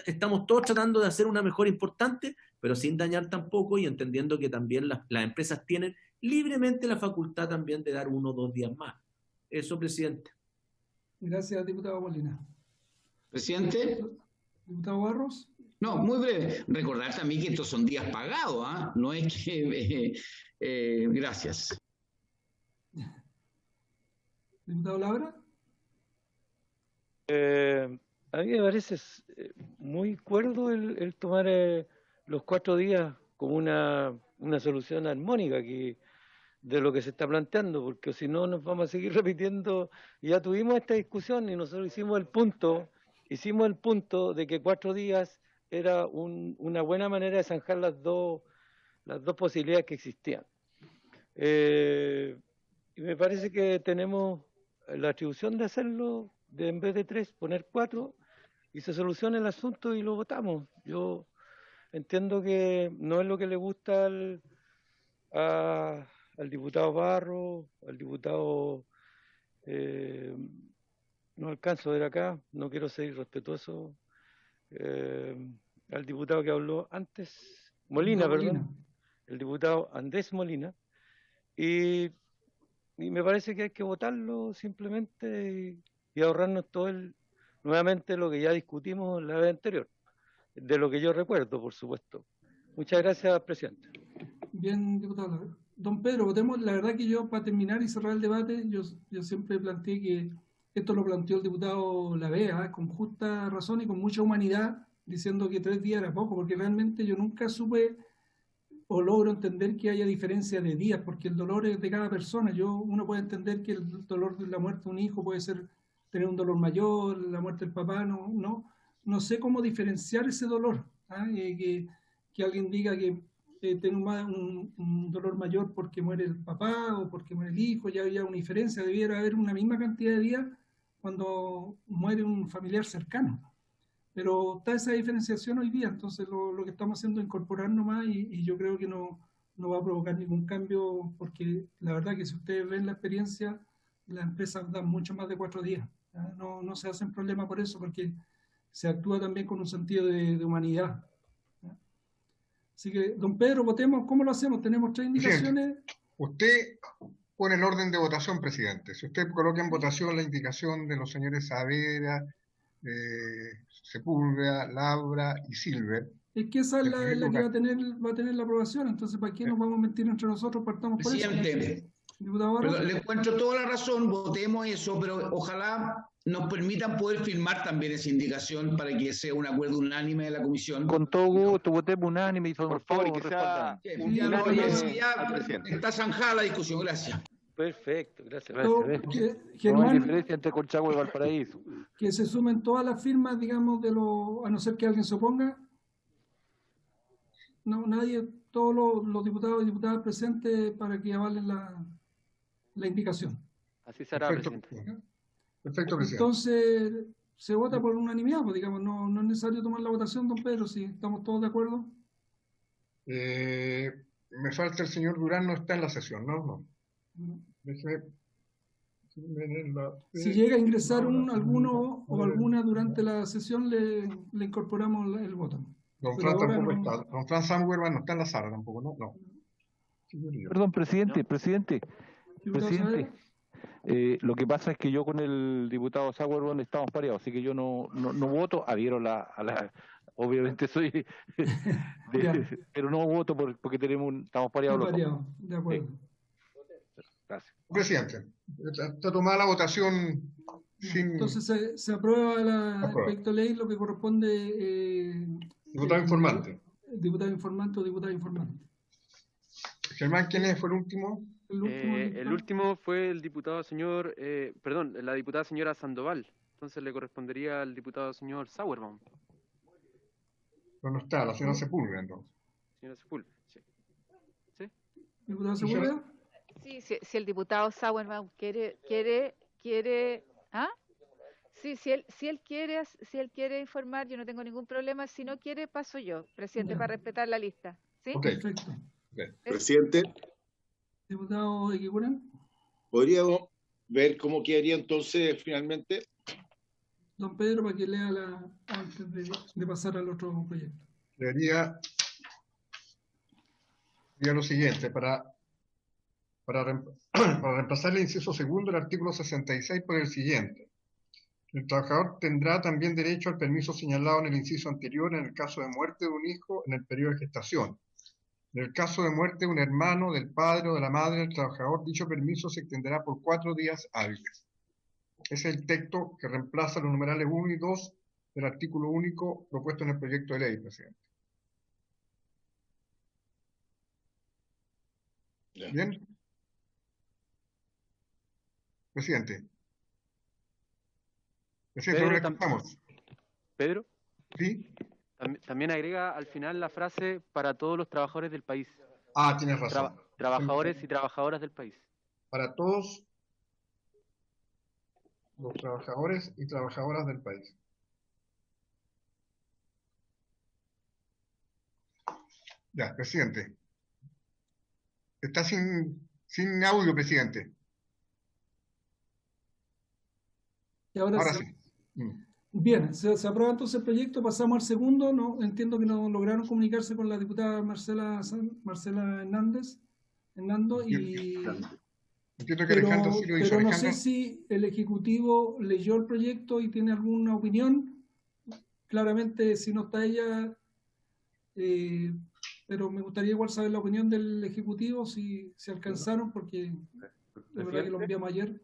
estamos todos tratando de hacer una mejora importante, pero sin dañar tampoco y entendiendo que también las empresas tienen libremente la facultad también de dar 1 o 2 días más. Eso, presidente.
Gracias, diputado Molina.
Presidente.
Diputado Barros.
No, muy breve. Recordar también que estos son días pagados, ¿ah? No es que... gracias.
Diputado Labra.
A mí me parece muy cuerdo el tomar los 4 días como una solución armónica de lo que se está planteando, porque si no nos vamos a seguir repitiendo. Ya tuvimos esta discusión y nosotros hicimos el punto de que 4 días era una buena manera de zanjar las dos posibilidades que existían. Y me parece que tenemos la atribución de hacerlo, de en vez de 3 poner 4 y se soluciona el asunto y lo votamos. Yo entiendo que no es lo que le gusta al diputado Barro, al diputado, no alcanzo a ver acá, no quiero ser irrespetuoso, al diputado que habló antes, Molina, perdón, el diputado Andrés Molina, y me parece que hay que votarlo simplemente y ahorrarnos nuevamente lo que ya discutimos la vez anterior, de lo que yo recuerdo, por supuesto. Muchas gracias, presidente.
Bien, diputado. Don Pedro, votemos. La verdad que yo, para terminar y cerrar el debate, yo siempre planteé que esto lo planteó el diputado Lavea, con justa razón y con mucha humanidad, diciendo que 3 días era poco, porque realmente yo nunca supe o logro entender que haya diferencia de días, porque el dolor es de cada persona. Uno puede entender que el dolor de la muerte de un hijo puede ser tener un dolor mayor, la muerte del papá, no sé cómo diferenciar ese dolor. Que alguien diga que tiene un dolor mayor porque muere el papá o porque muere el hijo, ya había una diferencia, debiera haber una misma cantidad de días cuando muere un familiar cercano. Pero está esa diferenciación hoy día, entonces lo que estamos haciendo es incorporar nomás y yo creo que no va a provocar ningún cambio, porque la verdad que si ustedes ven la experiencia, las empresas dan mucho más de 4 días. No se hacen problema por eso, porque se actúa también con un sentido de humanidad. Así que, don Pedro, votemos. ¿Cómo lo hacemos? Tenemos 3 indicaciones.
Usted pone el orden de votación, presidente. Si usted coloca en votación la indicación de los señores Saavedra, Sepúlveda, Labra y Silver.
Es que esa es la que va a tener la aprobación, entonces ¿para qué nos vamos a mentir entre nosotros? Partamos por eso.
Pero le encuentro toda la razón, votemos eso, pero ojalá nos permitan poder firmar también esa indicación para que sea un acuerdo unánime de la comisión.
Con todo gusto, votemos unánime y
por favor, y que sea
está zanjada la discusión, gracias.
Perfecto, gracias.
No hay diferencia entre Colchagua y Valparaíso.
Que se sumen todas las firmas, digamos, a no ser que alguien se oponga. No, nadie, todos los diputados y diputadas presentes para que avalen la indicación.
Así será, presidente.
Perfecto, presidente.
Entonces, se vota por unanimidad, pues, digamos, no es necesario tomar la votación, don Pedro, si estamos todos de acuerdo.
Me falta el señor Durán, no está en la sesión, ¿no?
Si llega a ingresar alguno o alguna durante la sesión, le incorporamos el voto.
Don Fran tampoco está. Don Fran Samwerman no está en la sala tampoco, ¿no?
Perdón, presidente. Lo que pasa es que yo con el diputado Sauerborn estamos pareados, así que yo no voto, adhiero obviamente soy pero no voto porque estamos pareados.
De acuerdo.
Sí. Gracias.
Presidente, está tomada la votación sin...
Entonces se aprueba el proyecto de ley, lo que corresponde...
diputado informante.
Diputado informante o diputada informante.
Germán, ¿quién fue el último?
El último fue el diputado señor, la diputada señora Sandoval. Entonces le correspondería al diputado señor Sauerbaum.
No está, la señora Sepúlveda, entonces.
Señora Sepúlveda, sí. ¿Sí?
¿Diputada Sepúlveda?
Sí, si el diputado Sauerbaum quiere, ¿ah? Sí, si él quiere informar, yo no tengo ningún problema. Si no quiere, paso yo, presidente, para respetar la lista. ¿Sí?
Ok.
Perfecto.
Okay.
Presidente,
Diputado Eguiguren.
¿podríamos ver cómo quedaría entonces finalmente?
Don Pedro, para que lea antes de pasar al otro proyecto.
Quedaría Diga lo siguiente, para reemplazar el inciso segundo del artículo 66 por el siguiente. El trabajador tendrá también derecho al permiso señalado en el inciso anterior en el caso de muerte de un hijo en el periodo de gestación. En el caso de muerte de un hermano, del padre o de la madre del trabajador, dicho permiso se extenderá por 4 días hábiles. Es el texto que reemplaza los numerales 1 y 2 del artículo único propuesto en el proyecto de ley, presidente. ¿Bien? Presidente. Presidente,
Pedro,
ahora estamos.
Pedro,
¿Sí?
también agrega al final la frase para todos los trabajadores del país.
Ah, tienes razón.
Trabajadores y trabajadoras del país.
Para todos los trabajadores y trabajadoras del país. Ya, presidente. Está sin audio, presidente.
Y ahora
Ahora
sí.
sí.
Bien, se aprueba entonces el proyecto, pasamos al segundo. No, entiendo que no lograron comunicarse con la diputada Marcela Hernández, Hernando,
Entiendo que Alejandro sí lo hizo.
Pero no
Alejandro,
sé si el Ejecutivo leyó el proyecto y tiene alguna opinión. Claramente, si no está ella, pero me gustaría igual saber la opinión del Ejecutivo, si alcanzaron, porque de verdad que lo enviamos ayer.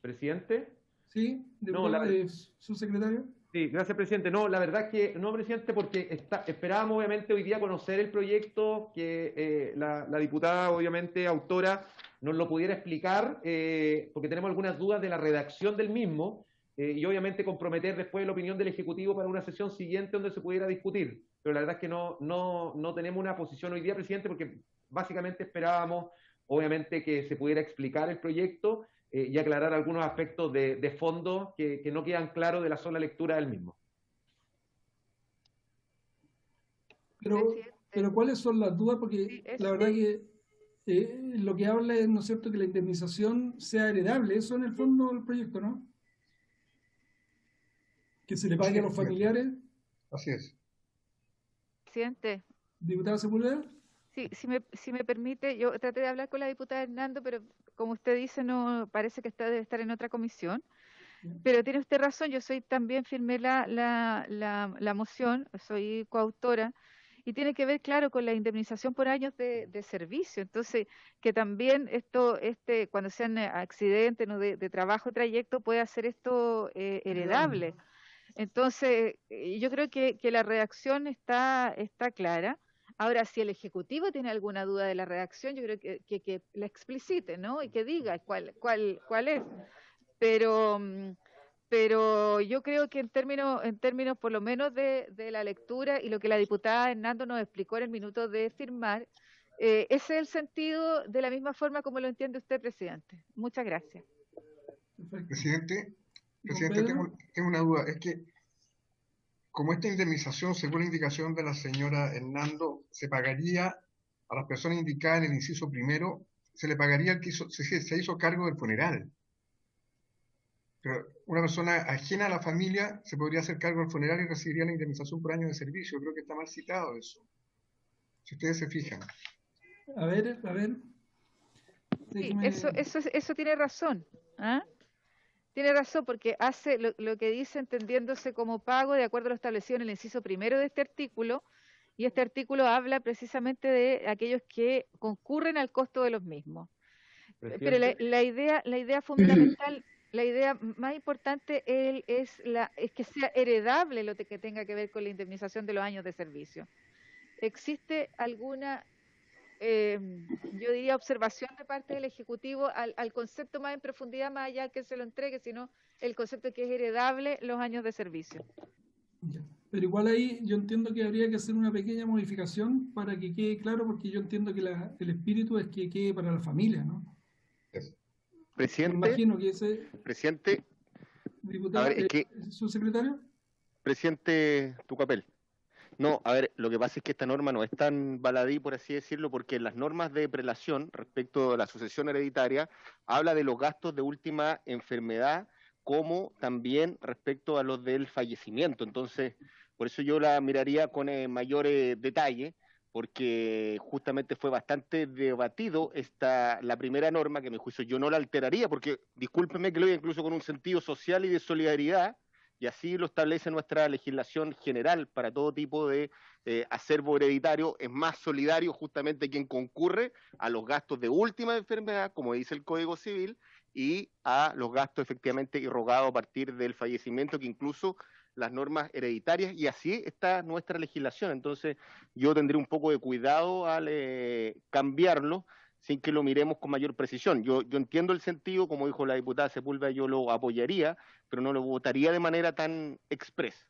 ¿Presidente?
¿Sí?
No,
¿Subsecretario?
Sí, gracias, presidente. No, la verdad es que no, presidente, porque esperábamos obviamente hoy día conocer el proyecto, que la diputada, obviamente, autora, nos lo pudiera explicar, porque tenemos algunas dudas de la redacción del mismo, y obviamente comprometer después la opinión del Ejecutivo para una sesión siguiente donde se pudiera discutir. Pero la verdad es que no tenemos una posición hoy día, presidente, porque básicamente esperábamos, obviamente, que se pudiera explicar el proyecto y aclarar algunos aspectos de fondo que no quedan claros de la sola lectura del mismo.
Pero ¿cuáles son las dudas? Porque la verdad que lo que habla es, ¿no es cierto?, que la indemnización sea heredable. Eso en el fondo del proyecto, ¿no? Que se le pague a los familiares.
Así es.
Presidente.
¿Diputada Sepúlveda?
Sí, si me permite, yo traté de hablar con la diputada Hernando, pero como usted dice, no parece que debe estar en otra comisión. Pero tiene usted razón, yo también firmé la moción, soy coautora, y tiene que ver, claro, con la indemnización por años de servicio. Entonces, que también cuando sean accidentes, ¿no?, de trabajo, trayecto, puede hacer esto heredable. Entonces, yo creo que la redacción está clara. Ahora, si el Ejecutivo tiene alguna duda de la redacción, yo creo que la explicite, ¿no? Y que diga cuál es. Pero yo creo que en términos por lo menos de la lectura y lo que la diputada Hernando nos explicó en el minuto de firmar, ese es el sentido de la misma forma como lo entiende usted, presidente. Muchas gracias.
Presidente, tengo una duda. Es que, como esta indemnización, según la indicación de la señora Hernando, se pagaría a las personas indicadas en el inciso primero, se le pagaría al que se hizo cargo del funeral. Pero una persona ajena a la familia se podría hacer cargo del funeral y recibiría la indemnización por año de servicio. Creo que está mal citado eso. Si ustedes se fijan.
A ver.
Sí, eso tiene razón. ¿Ah? Tiene razón, porque hace lo que dice entendiéndose como pago de acuerdo a lo establecido en el inciso primero de este artículo, y este artículo habla precisamente de aquellos que concurren al costo de los mismos. Pero la idea fundamental, la idea más importante es que sea heredable lo que tenga que ver con la indemnización de los años de servicio. ¿Existe alguna, yo diría, observación de parte del Ejecutivo al concepto más en profundidad, más allá que se lo entregue, sino el concepto de que es heredable los años de servicio?
Ya. Pero igual ahí yo entiendo que habría que hacer una pequeña modificación para que quede claro, porque yo entiendo que el espíritu es que quede para la familia, ¿no?
Presidente.
Me imagino que ese...
Presidente.
Diputado,
a ver,
¿subsecretario?
Presidente Tucapel. No, a ver, lo que pasa es que esta norma no es tan baladí, por así decirlo, porque las normas de prelación respecto a la sucesión hereditaria habla de los gastos de última enfermedad, como también respecto a los del fallecimiento. Entonces, por eso yo la miraría con mayor detalle, porque justamente fue bastante debatido la primera norma, que a mi juicio yo no la alteraría, porque discúlpeme que lo diga, incluso con un sentido social y de solidaridad, y así lo establece nuestra legislación general para todo tipo de acervo hereditario, es más solidario justamente quien concurre a los gastos de última enfermedad, como dice el Código Civil, y a los gastos efectivamente irrogados a partir del fallecimiento, que incluso las normas hereditarias, y así está nuestra legislación. Entonces yo tendré un poco de cuidado al cambiarlo sin que lo miremos con mayor precisión. Yo entiendo el sentido, como dijo la diputada Sepúlveda, yo lo apoyaría, pero no lo votaría de manera tan expresa.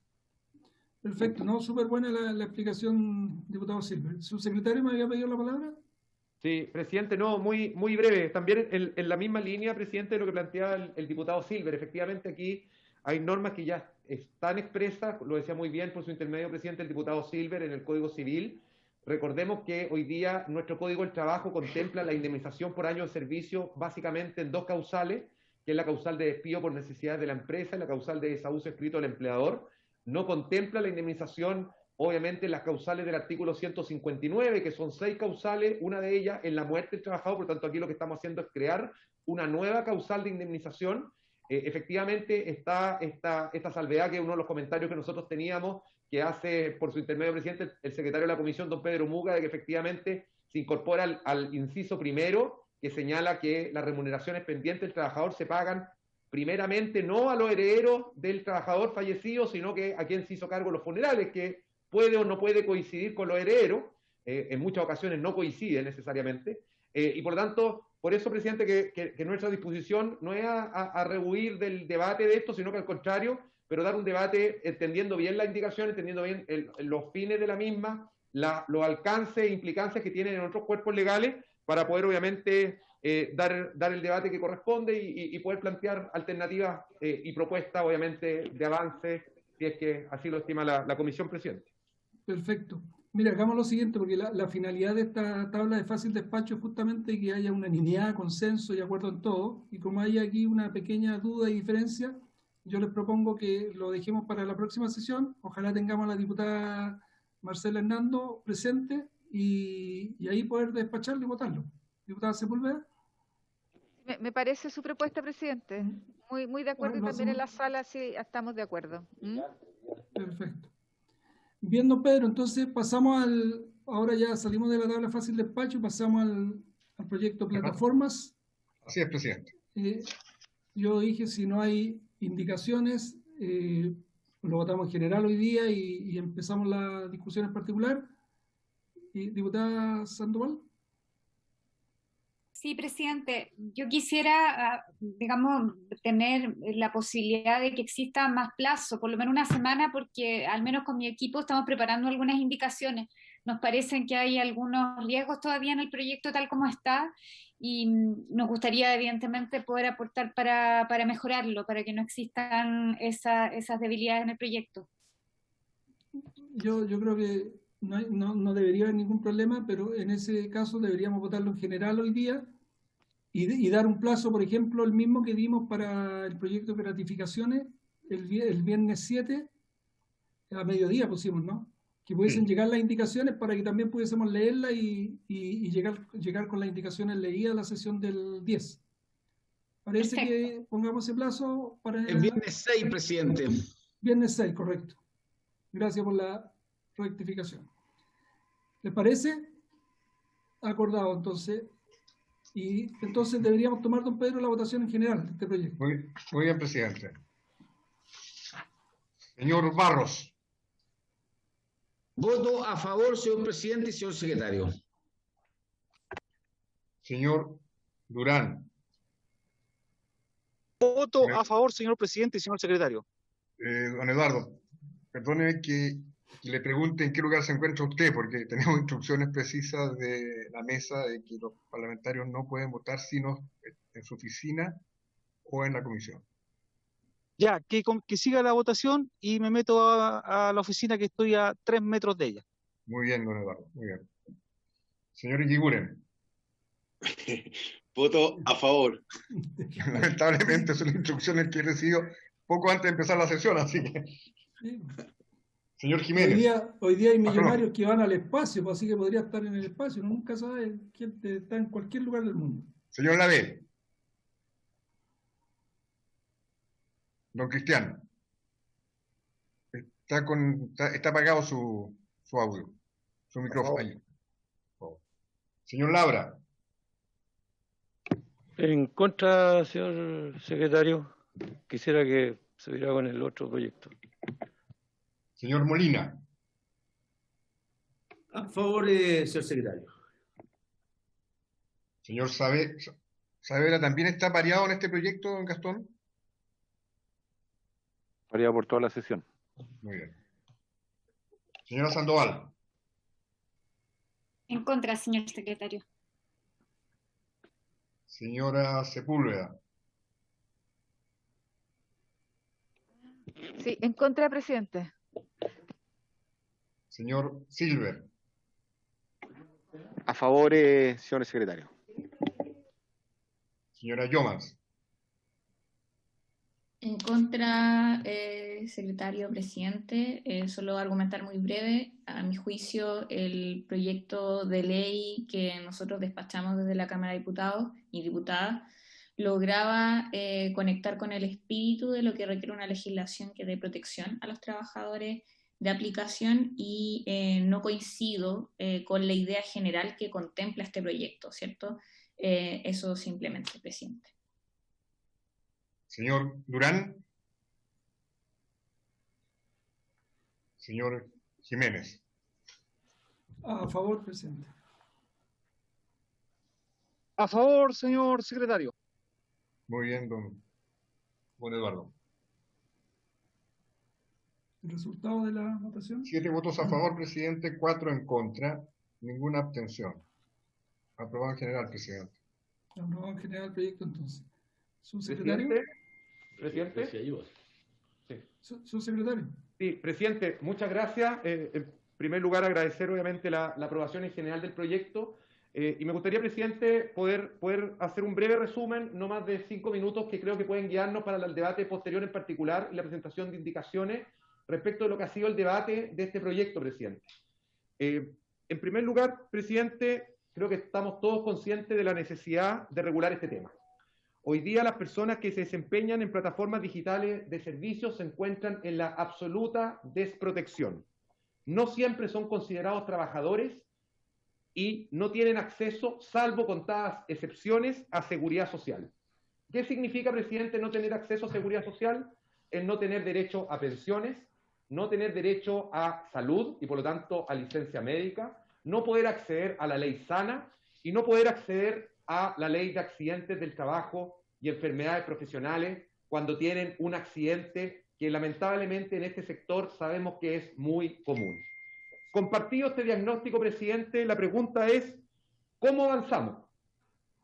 Perfecto, no, súper buena la explicación, diputado Silver. ¿Su secretario me había pedido la palabra?
Sí, presidente, no, muy breve. También en la misma línea, presidente, de lo que planteaba el diputado Silver. Efectivamente, aquí hay normas que ya están expresas, lo decía muy bien por su intermedio, presidente, el diputado Silver, en el Código Civil. Recordemos que hoy día nuestro Código del Trabajo contempla la indemnización por año de servicio básicamente en dos causales, que es la causal de despido por necesidades de la empresa y la causal de desahucio escrito del empleador. No contempla la indemnización, obviamente, en las causales del artículo 159, que son 6 causales, una de ellas en la muerte del trabajador. Por tanto, aquí lo que estamos haciendo es crear una nueva causal de indemnización. Efectivamente está esta salvedad, que es uno de los comentarios que nosotros teníamos, que hace por su intermedio, presidente, el secretario de la comisión, don Pedro Muga, de que efectivamente se incorpora al inciso primero, que señala que las remuneraciones pendientes del trabajador se pagan primeramente no a los herederos del trabajador fallecido, sino que a quien se hizo cargo los funerales, que puede o no puede coincidir con los herederos, en muchas ocasiones no coincide necesariamente, y por lo tanto, por eso, presidente, que nuestra disposición no es a rehuir del debate de esto, sino que al contrario, pero dar un debate entendiendo bien la indicación, entendiendo bien los fines de la misma, los alcances e implicancias que tienen en otros cuerpos legales, para poder obviamente dar el debate que corresponde y poder plantear alternativas y propuestas, obviamente, de avance, si es que así lo estima la comisión, presidente.
Perfecto. Mira, hagamos lo siguiente, porque la finalidad de esta tabla de fácil despacho es justamente que haya unanimidad, consenso y acuerdo en todo, y como hay aquí una pequeña duda y diferencia, yo les propongo que lo dejemos para la próxima sesión. Ojalá tengamos a la diputada Marcela Hernando presente y ahí poder despacharlo y votarlo. Diputada Sepúlveda.
Me parece su propuesta, presidente. Muy de acuerdo, y también en la sala sí estamos de acuerdo.
Perfecto. Bien, don Pedro, entonces pasamos ahora ya salimos de la tabla fácil despacho y pasamos al proyecto plataformas.
Así es, presidente.
Yo dije, si no hay indicaciones, lo votamos en general hoy día y empezamos la discusión en particular. Diputada Sandoval.
Sí, presidente. Yo quisiera, digamos, tener la posibilidad de que exista más plazo, por lo menos una semana, porque al menos con mi equipo estamos preparando algunas indicaciones. Nos parecen que hay algunos riesgos todavía en el proyecto tal como está y nos gustaría, evidentemente, poder aportar para mejorarlo, para que no existan esas debilidades en el proyecto.
Yo creo que no debería haber ningún problema, pero en ese caso deberíamos votarlo en general hoy día y dar un plazo, por ejemplo, el mismo que dimos para el proyecto de gratificaciones el viernes 7, a mediodía pusimos, ¿no? Que pudiesen llegar las indicaciones para que también pudiésemos leerlas y llegar con las indicaciones leídas a la sesión del 10. Parece que pongamos ese plazo para...
El viernes 6, presidente.
Viernes 6, correcto. Gracias por la rectificación. ¿Les parece? Acordado, entonces. Y entonces deberíamos tomar, don Pedro, la votación en general de este proyecto.
Muy bien, presidente. Señor Barros.
Voto a favor, señor presidente y señor secretario.
Señor Durán.
Voto a favor, señor presidente y señor secretario.
Don Eduardo, perdone que le pregunte en qué lugar se encuentra usted, porque tenemos instrucciones precisas de la mesa de que los parlamentarios no pueden votar sino en su oficina o en la comisión.
Ya, que siga la votación y me meto a la oficina, que estoy a 3 metros de ella.
Muy bien, don Eduardo, muy bien. Señor Iquiguren.
Voto a favor.
Lamentablemente son las instrucciones que he recibido poco antes de empezar la sesión, así que... Señor Jiménez.
Hoy día hay millonarios que van al espacio, pues, así que podría estar en el espacio. Uno nunca sabe quién está en cualquier lugar del mundo.
Señor Lavey. Don Cristian. Está apagado su audio, su micrófono. Ahí. Señor Labra.
En contra, señor secretario, quisiera que se viera con el otro proyecto.
Señor Molina.
A favor, señor secretario.
Señor Saavedra, ¿también está pareado en este proyecto, don Gastón?
Pareado por toda la sesión.
Muy bien. Señora Sandoval.
En contra, señor secretario.
Señora Sepúlveda.
Sí, en contra, presidente.
Señor Silver.
A favor, señor secretario.
Señora Yomans.
En contra, secretario presidente, solo argumentar muy breve. A mi juicio, el proyecto de ley que nosotros despachamos desde la Cámara de Diputados y Diputadas lograba conectar con el espíritu de lo que requiere una legislación que dé protección a los trabajadores de aplicación y no coincido con la idea general que contempla este proyecto, ¿cierto? Eso simplemente, presidente.
Señor Durán. Señor Jiménez.
A favor, presidente.
A favor, señor secretario.
Muy bien, don Eduardo.
¿El resultado de la votación?
7 votos a favor, presidente, 4 en contra, ninguna abstención. Aprobado en general, presidente.
Aprobado en general el proyecto, entonces. ¿Subsecretario?
¿Presidente?
Sí. ¿Subsecretario?
Sí, presidente, muchas gracias. En primer lugar, agradecer obviamente la aprobación en general del proyecto. Y me gustaría, presidente, poder hacer un breve resumen, no más de 5 minutos, que creo que pueden guiarnos para el debate posterior en particular y la presentación de indicaciones respecto de lo que ha sido el debate de este proyecto, presidente. En primer lugar, presidente, creo que estamos todos conscientes de la necesidad de regular este tema. Hoy día las personas que se desempeñan en plataformas digitales de servicios se encuentran en la absoluta desprotección. No siempre son considerados trabajadores y no tienen acceso, salvo contadas excepciones, a seguridad social. ¿Qué significa, presidente, no tener acceso a seguridad social? El no tener derecho a pensiones, no tener derecho a salud y por lo tanto a licencia médica, no poder acceder a la ley sana y no poder acceder a la ley de accidentes del trabajo y enfermedades profesionales cuando tienen un accidente que lamentablemente en este sector sabemos que es muy común. Compartido este diagnóstico, presidente, la pregunta es, ¿cómo avanzamos?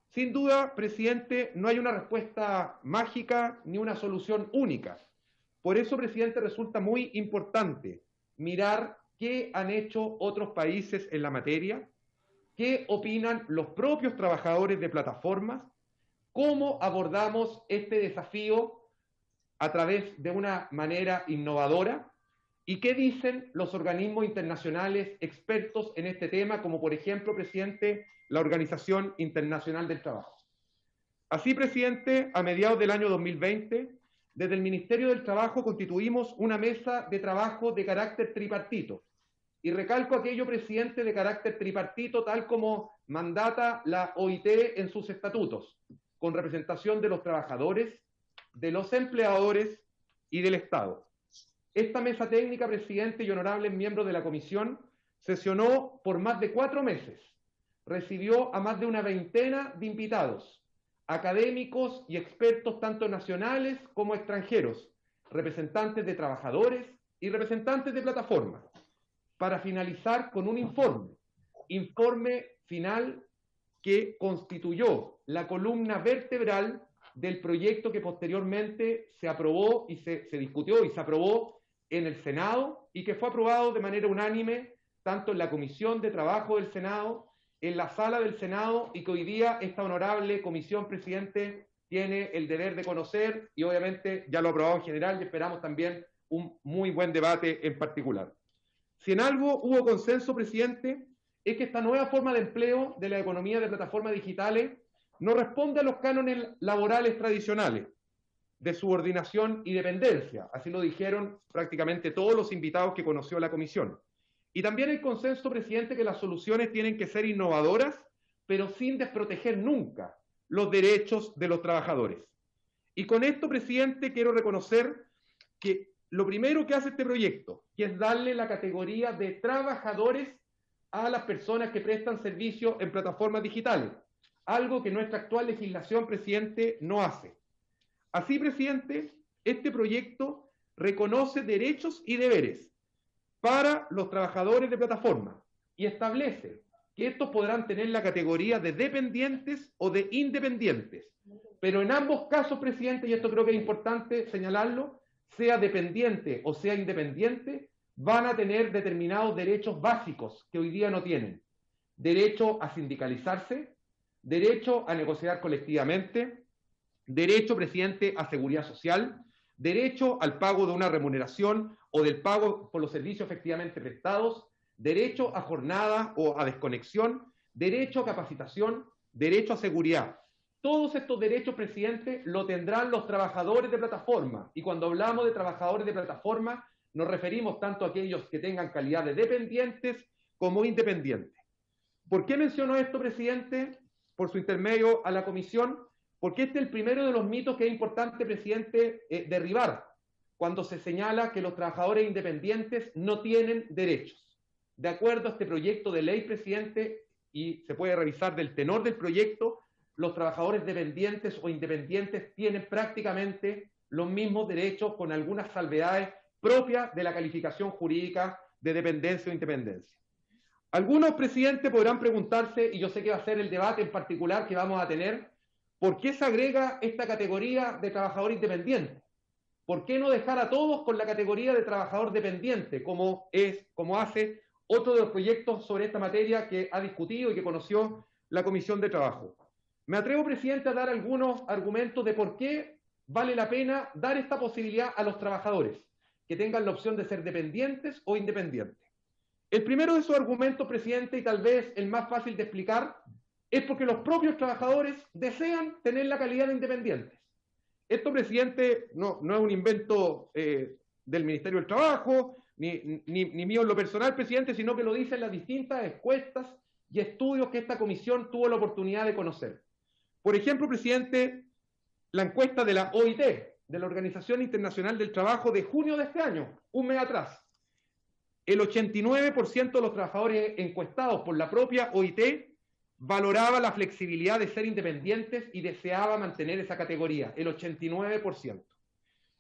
Sin duda, presidente, no hay una respuesta mágica ni una solución única. Por eso, presidente, resulta muy importante mirar qué han hecho otros países en la materia, qué opinan los propios trabajadores de plataformas, cómo abordamos este desafío a través de una manera innovadora y qué dicen los organismos internacionales expertos en este tema, como por ejemplo, presidente, la Organización Internacional del Trabajo. Así, presidente, a mediados del año 2020, desde el Ministerio del Trabajo constituimos una mesa de trabajo de carácter tripartito. Y recalco aquello, presidente, de carácter tripartito, tal como mandata la OIT en sus estatutos, con representación de los trabajadores, de los empleadores y del Estado. Esta mesa técnica, presidente y honorables miembros de la comisión, sesionó por más de 4 meses. Recibió a más de una veintena de invitados, académicos y expertos tanto nacionales como extranjeros, representantes de trabajadores y representantes de plataformas, para finalizar con un informe final que constituyó la columna vertebral del proyecto que posteriormente se aprobó y se discutió y se aprobó en el Senado y que fue aprobado de manera unánime tanto en la Comisión de Trabajo del Senado, en la sala del Senado, y que hoy día esta honorable comisión, presidente, tiene el deber de conocer y obviamente ya lo ha aprobado en general y esperamos también un muy buen debate en particular. Si en algo hubo consenso, presidente, es que esta nueva forma de empleo de la economía de plataformas digitales no responde a los cánones laborales tradicionales de subordinación y dependencia. Así lo dijeron prácticamente todos los invitados que conoció la comisión. Y también hay consenso, presidente, que las soluciones tienen que ser innovadoras, pero sin desproteger nunca los derechos de los trabajadores. Y con esto, presidente, quiero reconocer que lo primero que hace este proyecto, que es darle la categoría de trabajadores a las personas que prestan servicio en plataformas digitales, algo que nuestra actual legislación, presidente, no hace. Así, presidente, este proyecto reconoce derechos y deberes para los trabajadores de plataforma y establece que estos podrán tener la categoría de dependientes o de independientes. Pero en ambos casos, presidente, y esto creo que es importante señalarlo, sea dependiente o sea independiente, van a tener determinados derechos básicos que hoy día no tienen. Derecho a sindicalizarse, derecho a negociar colectivamente, derecho, presidente, a seguridad social, derecho al pago de una remuneración o del pago por los servicios efectivamente prestados, derecho a jornada o a desconexión, derecho a capacitación, derecho a seguridad. Todos estos derechos, presidente, lo tendrán los trabajadores de plataforma. Y cuando hablamos de trabajadores de plataforma, nos referimos tanto a aquellos que tengan calidad de dependientes como independientes. ¿Por qué menciono esto, presidente? Por su intermedio a la comisión, porque este es el primero de los mitos que es importante, presidente, derribar, cuando se señala que los trabajadores independientes no tienen derechos. De acuerdo a este proyecto de ley, presidente, y se puede revisar del tenor del proyecto, los trabajadores dependientes o independientes tienen prácticamente los mismos derechos con algunas salvedades propias de la calificación jurídica de dependencia o independencia. Algunos, presidente, podrán preguntarse, y yo sé que va a ser el debate en particular que vamos a tener, ¿por qué se agrega esta categoría de trabajador independiente? ¿Por qué no dejar a todos con la categoría de trabajador dependiente, como hace otro de los proyectos sobre esta materia que ha discutido y que conoció la Comisión de Trabajo? Me atrevo, presidente, a dar algunos argumentos de por qué vale la pena dar esta posibilidad a los trabajadores, que tengan la opción de ser dependientes o independientes. El primero de esos argumentos, presidente, y tal vez el más fácil de explicar, es porque los propios trabajadores desean tener la calidad de independientes. Esto, presidente, no es un invento del Ministerio del Trabajo, ni mío en lo personal, presidente, sino que lo dicen las distintas encuestas y estudios que esta comisión tuvo la oportunidad de conocer. Por ejemplo, presidente, la encuesta de la OIT, de la Organización Internacional del Trabajo, de junio de este año, un mes atrás. El 89% de los trabajadores encuestados por la propia OIT valoraba la flexibilidad de ser independientes y deseaba mantener esa categoría, el 89%.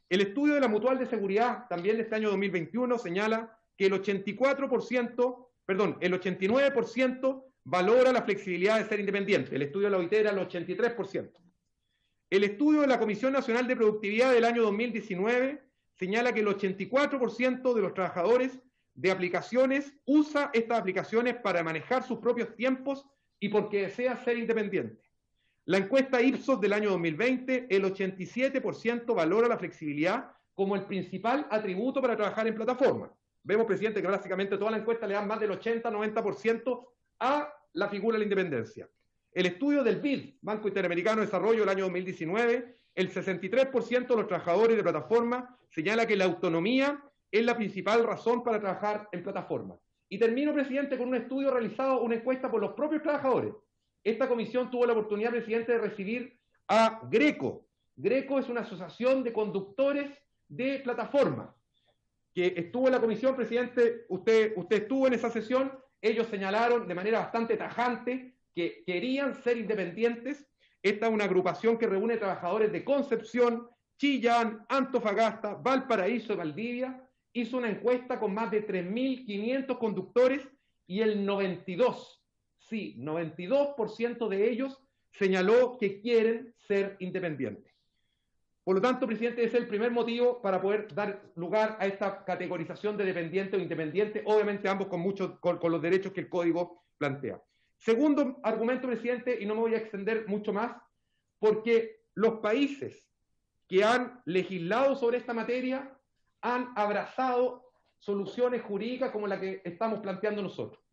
El estudio de la Mutual de Seguridad, también de este año 2021, señala que el 89% valora la flexibilidad de ser independiente. El estudio de la OIT era el 83%. El estudio de la Comisión Nacional de Productividad del año 2019 señala que el 84% de los trabajadores de aplicaciones usa estas aplicaciones para manejar sus propios tiempos y porque desea ser independiente. La encuesta Ipsos del año 2020, el 87% valora la flexibilidad como el principal atributo para trabajar en plataforma. Vemos, presidente, que básicamente toda la encuesta le dan más del 80-90% a la figura de la independencia. El estudio del BID, Banco Interamericano de Desarrollo, del año 2019, el 63% de los trabajadores de plataforma señala que la autonomía es la principal razón para trabajar en plataforma. Y termino, presidente, con un estudio realizado, una encuesta por los propios trabajadores. Esta comisión tuvo la oportunidad, presidente, de recibir a Greco. Greco es una asociación de conductores de plataforma que estuvo en la comisión, presidente, usted estuvo en esa sesión. Ellos señalaron de manera bastante tajante que querían ser independientes. Esta es una agrupación que reúne trabajadores de Concepción, Chillán, Antofagasta, Valparaíso y Valdivia. Hizo una encuesta con más de 3.500 conductores y el 92% de ellos señaló que quieren ser independientes. Por lo tanto, presidente, ese es el primer motivo para poder dar lugar a esta categorización de dependiente o independiente, obviamente ambos con los derechos que el Código plantea. Segundo argumento, presidente, y no me voy a extender mucho más, porque los países que han legislado sobre esta materia han abrazado soluciones jurídicas como la que estamos planteando nosotros.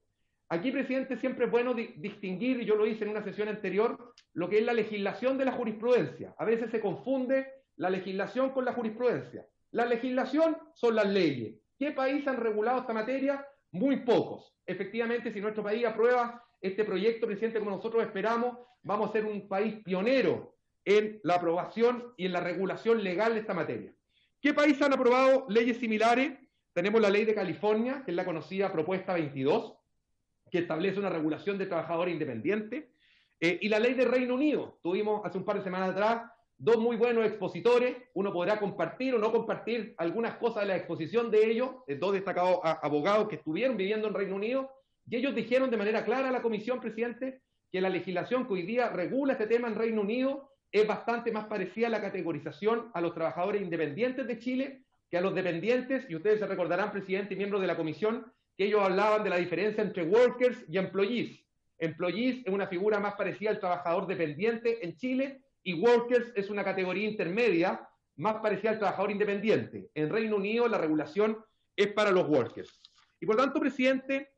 Aquí, presidente, siempre es bueno distinguir, y yo lo hice en una sesión anterior, lo que es la legislación de la jurisprudencia. A veces se confunde la legislación con la jurisprudencia. La legislación son las leyes. ¿Qué países han regulado esta materia? Muy pocos. Efectivamente, si nuestro país aprueba este proyecto, presidente, como nosotros esperamos, vamos a ser un país pionero en la aprobación y en la regulación legal de esta materia. ¿Qué países han aprobado leyes similares? Tenemos la ley de California, que es la conocida Propuesta 22, que establece una regulación de trabajadores independientes, y la ley de Reino Unido. Tuvimos hace un par de semanas atrás dos muy buenos expositores, uno podrá compartir o no compartir algunas cosas de la exposición de ellos, dos destacados abogados que estuvieron viviendo en Reino Unido, y ellos dijeron de manera clara a la comisión, presidente, que la legislación que hoy día regula este tema en Reino Unido es bastante más parecida a la categorización a los trabajadores independientes de Chile que a los dependientes, y ustedes se recordarán, presidente y miembros de la comisión, que ellos hablaban de la diferencia entre workers y employees. Employees es una figura más parecida al trabajador dependiente en Chile, y workers es una categoría intermedia más parecida al trabajador independiente. En Reino Unido la regulación es para los workers. Y por tanto, presidente,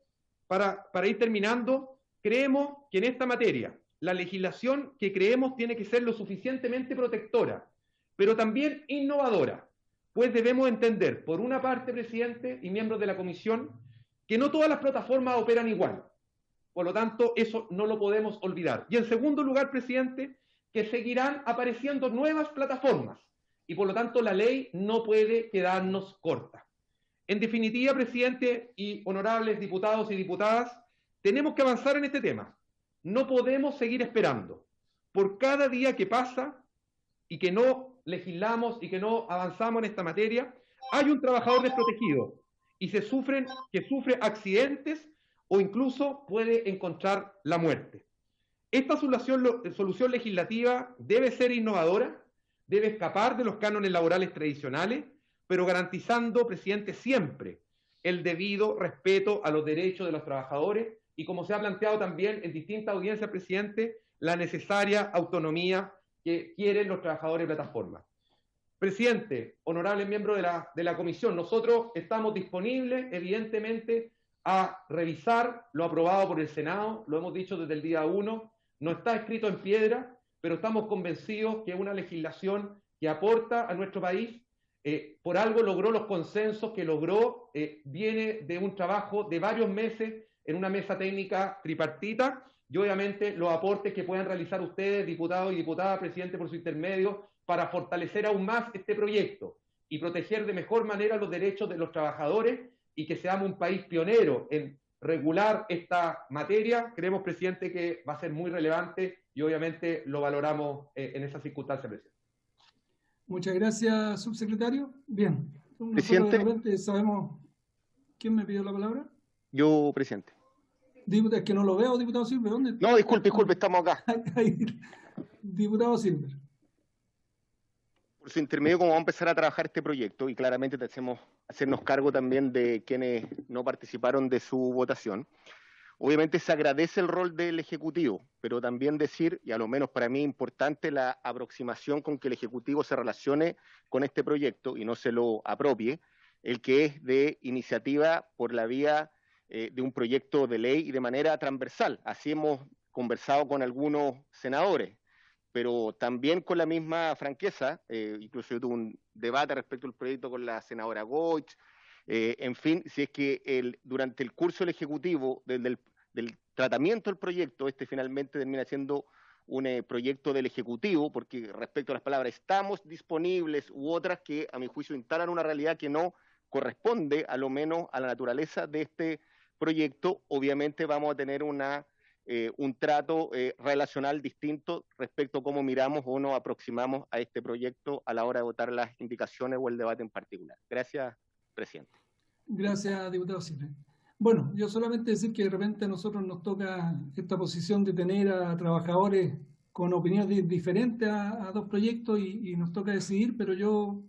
para ir terminando, creemos que en esta materia la legislación que creemos tiene que ser lo suficientemente protectora, pero también innovadora, pues debemos entender, por una parte, presidente y miembros de la comisión, que no todas las plataformas operan igual. Por lo tanto, eso no lo podemos olvidar. Y en segundo lugar, presidente, que seguirán apareciendo nuevas plataformas y por lo tanto la ley no puede quedarnos corta. En definitiva, presidente y honorables diputados y diputadas, tenemos que avanzar en este tema. No podemos seguir esperando. Por cada día que pasa y que no legislamos y que no avanzamos en esta materia, hay un trabajador desprotegido y que sufre accidentes o incluso puede encontrar la muerte. Esta solución legislativa debe ser innovadora, debe escapar de los cánones laborales tradicionales, pero garantizando, presidente, siempre el debido respeto a los derechos de los trabajadores y, como se ha planteado también en distintas audiencias, presidente, la necesaria autonomía que quieren los trabajadores de plataforma. Presidente, honorables miembros de la comisión, nosotros estamos disponibles, evidentemente, a revisar lo aprobado por el Senado, lo hemos dicho desde el día 1, no está escrito en piedra, pero estamos convencidos que es una legislación que aporta a nuestro país, por algo logró los consensos que logró, viene de un trabajo de varios meses en una mesa técnica tripartita, y obviamente los aportes que puedan realizar ustedes, diputados y diputadas, presidente, por su intermedio, para fortalecer aún más este proyecto y proteger de mejor manera los derechos de los trabajadores y que seamos un país pionero en regular esta materia. Creemos, presidente, que va a ser muy relevante y obviamente lo valoramos en esa circunstancia, presidente.
Muchas gracias, subsecretario. Bien.
Presidente.
De repente sabemos quién me pidió la palabra.
Yo, presidente.
Es que no lo veo, diputado Silver. ¿Dónde está?
No, disculpe, estamos acá.
Diputado Silver.
Por su intermedio, como vamos a empezar a trabajar este proyecto, y claramente tenemos hacernos cargo también de quienes no participaron de su votación, obviamente se agradece el rol del Ejecutivo, pero también decir, y a lo menos para mí es importante, la aproximación con que el Ejecutivo se relacione con este proyecto y no se lo apropie, el que es de iniciativa por la vía de un proyecto de ley y de manera transversal. Así hemos conversado con algunos senadores, pero también con la misma franqueza, incluso yo tuve un debate respecto al proyecto con la senadora Goich, en fin, si es que durante el curso del Ejecutivo, del tratamiento del proyecto, finalmente termina siendo un proyecto del Ejecutivo, porque respecto a las palabras estamos disponibles u otras que a mi juicio instalan una realidad que no corresponde a lo menos a la naturaleza de este proyecto, obviamente vamos a tener un trato relacional distinto respecto a cómo miramos o nos aproximamos a este proyecto a la hora de votar las indicaciones o el debate en particular. Gracias, presidente.
Gracias, diputado Silva. Bueno, yo solamente decir que de repente a nosotros nos toca esta posición de tener a trabajadores con opiniones diferentes a dos proyectos y nos toca decidir, pero yo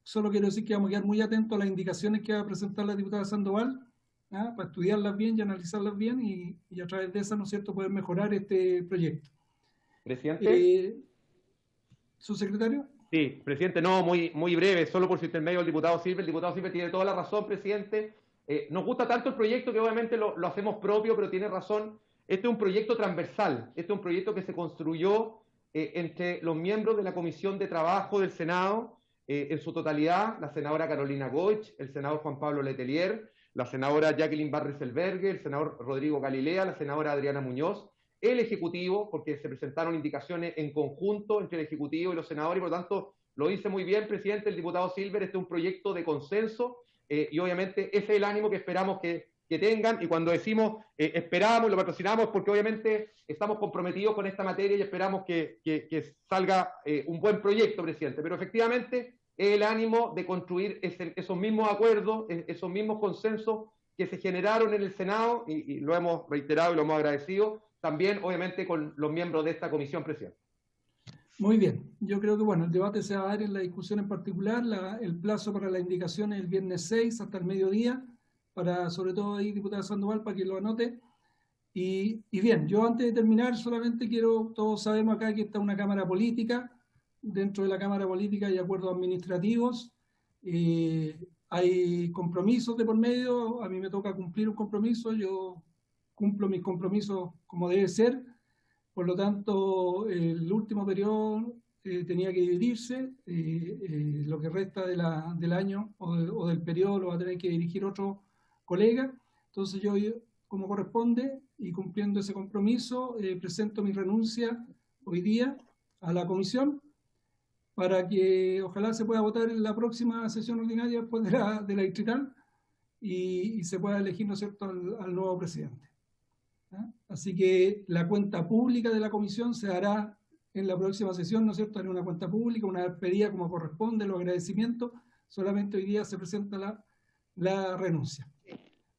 solo quiero decir que vamos a quedar muy atentos a las indicaciones que va a presentar la diputada Sandoval, para estudiarlas bien y analizarlas bien y a través de esas, ¿no es cierto?, poder mejorar este proyecto.
Presidente.
¿Subsecretario?
Sí, presidente, no, muy breve, solo por su intermedio el diputado Silver. El diputado Silver tiene toda la razón, presidente. Nos gusta tanto el proyecto que obviamente lo hacemos propio, pero tiene razón. Este es un proyecto transversal, este es un proyecto que se construyó entre los miembros de la Comisión de Trabajo del Senado, en su totalidad, la senadora Carolina Goich, el senador Juan Pablo Letelier, la senadora Jacqueline Barres-Elbergue, el senador Rodrigo Galilea, la senadora Adriana Muñoz, el Ejecutivo, porque se presentaron indicaciones en conjunto entre el Ejecutivo y los senadores, y por lo tanto, lo dice muy bien, presidente, el diputado Silver, este es un proyecto de consenso, y obviamente ese es el ánimo que esperamos que tengan, y cuando decimos esperamos, lo patrocinamos, porque obviamente estamos comprometidos con esta materia y esperamos que salga un buen proyecto, presidente, pero efectivamente es el ánimo de construir esos mismos acuerdos, esos mismos consensos que se generaron en el Senado, y lo hemos reiterado y lo hemos agradecido, también obviamente con los miembros de esta comisión, presidente.
Muy bien, yo creo que bueno, el debate se va a dar en la discusión en particular, el plazo para la indicación es el viernes 6 hasta el mediodía, para sobre todo ahí, diputada Sandoval, para que lo anote. Y bien, yo antes de terminar solamente todos sabemos acá que está una Cámara Política, dentro de la Cámara Política hay acuerdos administrativos, hay compromisos de por medio, a mí me toca cumplir un compromiso, yo cumplo mis compromisos como debe ser, por lo tanto el último periodo tenía que dividirse, lo que resta del año o del periodo lo va a tener que dirigir otro colega, entonces yo como corresponde y cumpliendo ese compromiso presento mi renuncia hoy día a la comisión para que ojalá se pueda votar en la próxima sesión ordinaria después de la distrital y se pueda elegir, ¿no es cierto?, al nuevo presidente. ¿Ah? Así que la cuenta pública de la comisión se hará en la próxima sesión, ¿no es cierto?, haré una cuenta pública, una despedida como corresponde, los agradecimientos, solamente hoy día se presenta la renuncia.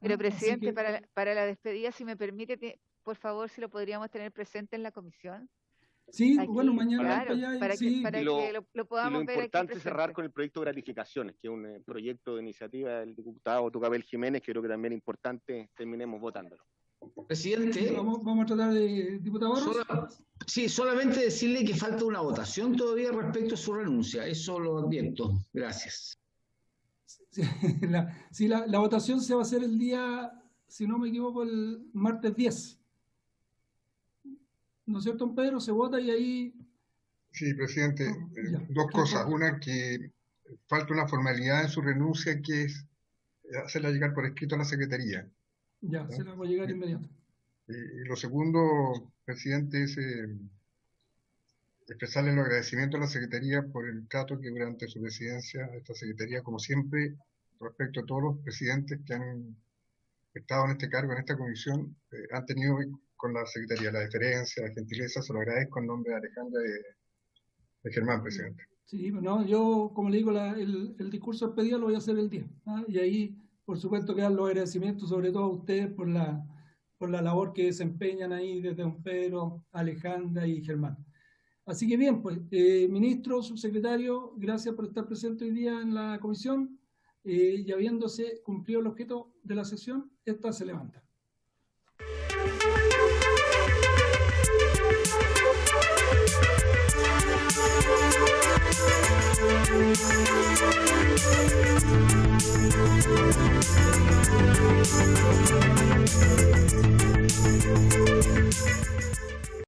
Pero presidente, para la despedida, si me permite, por favor, si lo podríamos tener presente en la comisión.
Sí,
aquí,
bueno, mañana
claro, para que lo podamos ver.
Lo importante es cerrar con el proyecto de gratificaciones, que es un proyecto de iniciativa del diputado Tucapel Jiménez, que creo que también es importante, terminemos votándolo.
Presidente,
vamos a tratar de, diputado Barros.
Sí, solamente decirle que falta una votación todavía respecto a su renuncia, eso lo advierto. Gracias.
Sí, la votación se va a hacer el día, si no me equivoco, el martes 10. ¿No es cierto, don Pedro? Se vota y ahí...
Sí, presidente, dos cosas. Una, que falta una formalidad en su renuncia, que es hacerla llegar por escrito a la Secretaría.
Ya,
¿no?
Se la voy a llegar inmediato.
Y lo segundo, presidente, es expresarle los agradecimientos a la Secretaría por el trato que durante su presidencia, esta Secretaría, como siempre, respecto a todos los presidentes que han estado en este cargo, en esta comisión, han tenido con la Secretaría, la deferencia, la gentileza, se lo agradezco en nombre de Alejandra y de Germán, presidente.
Sí, no, yo, como le digo, el discurso de despedida lo voy a hacer el día, ¿ah? Y ahí, por supuesto, quedan los agradecimientos, sobre todo a ustedes, por la labor que desempeñan ahí desde don Pedro, Alejandra y Germán. Así que bien, pues, ministro, subsecretario, gracias por estar presente hoy día en la comisión, y habiéndose cumplido el objeto de la sesión, esta se levanta.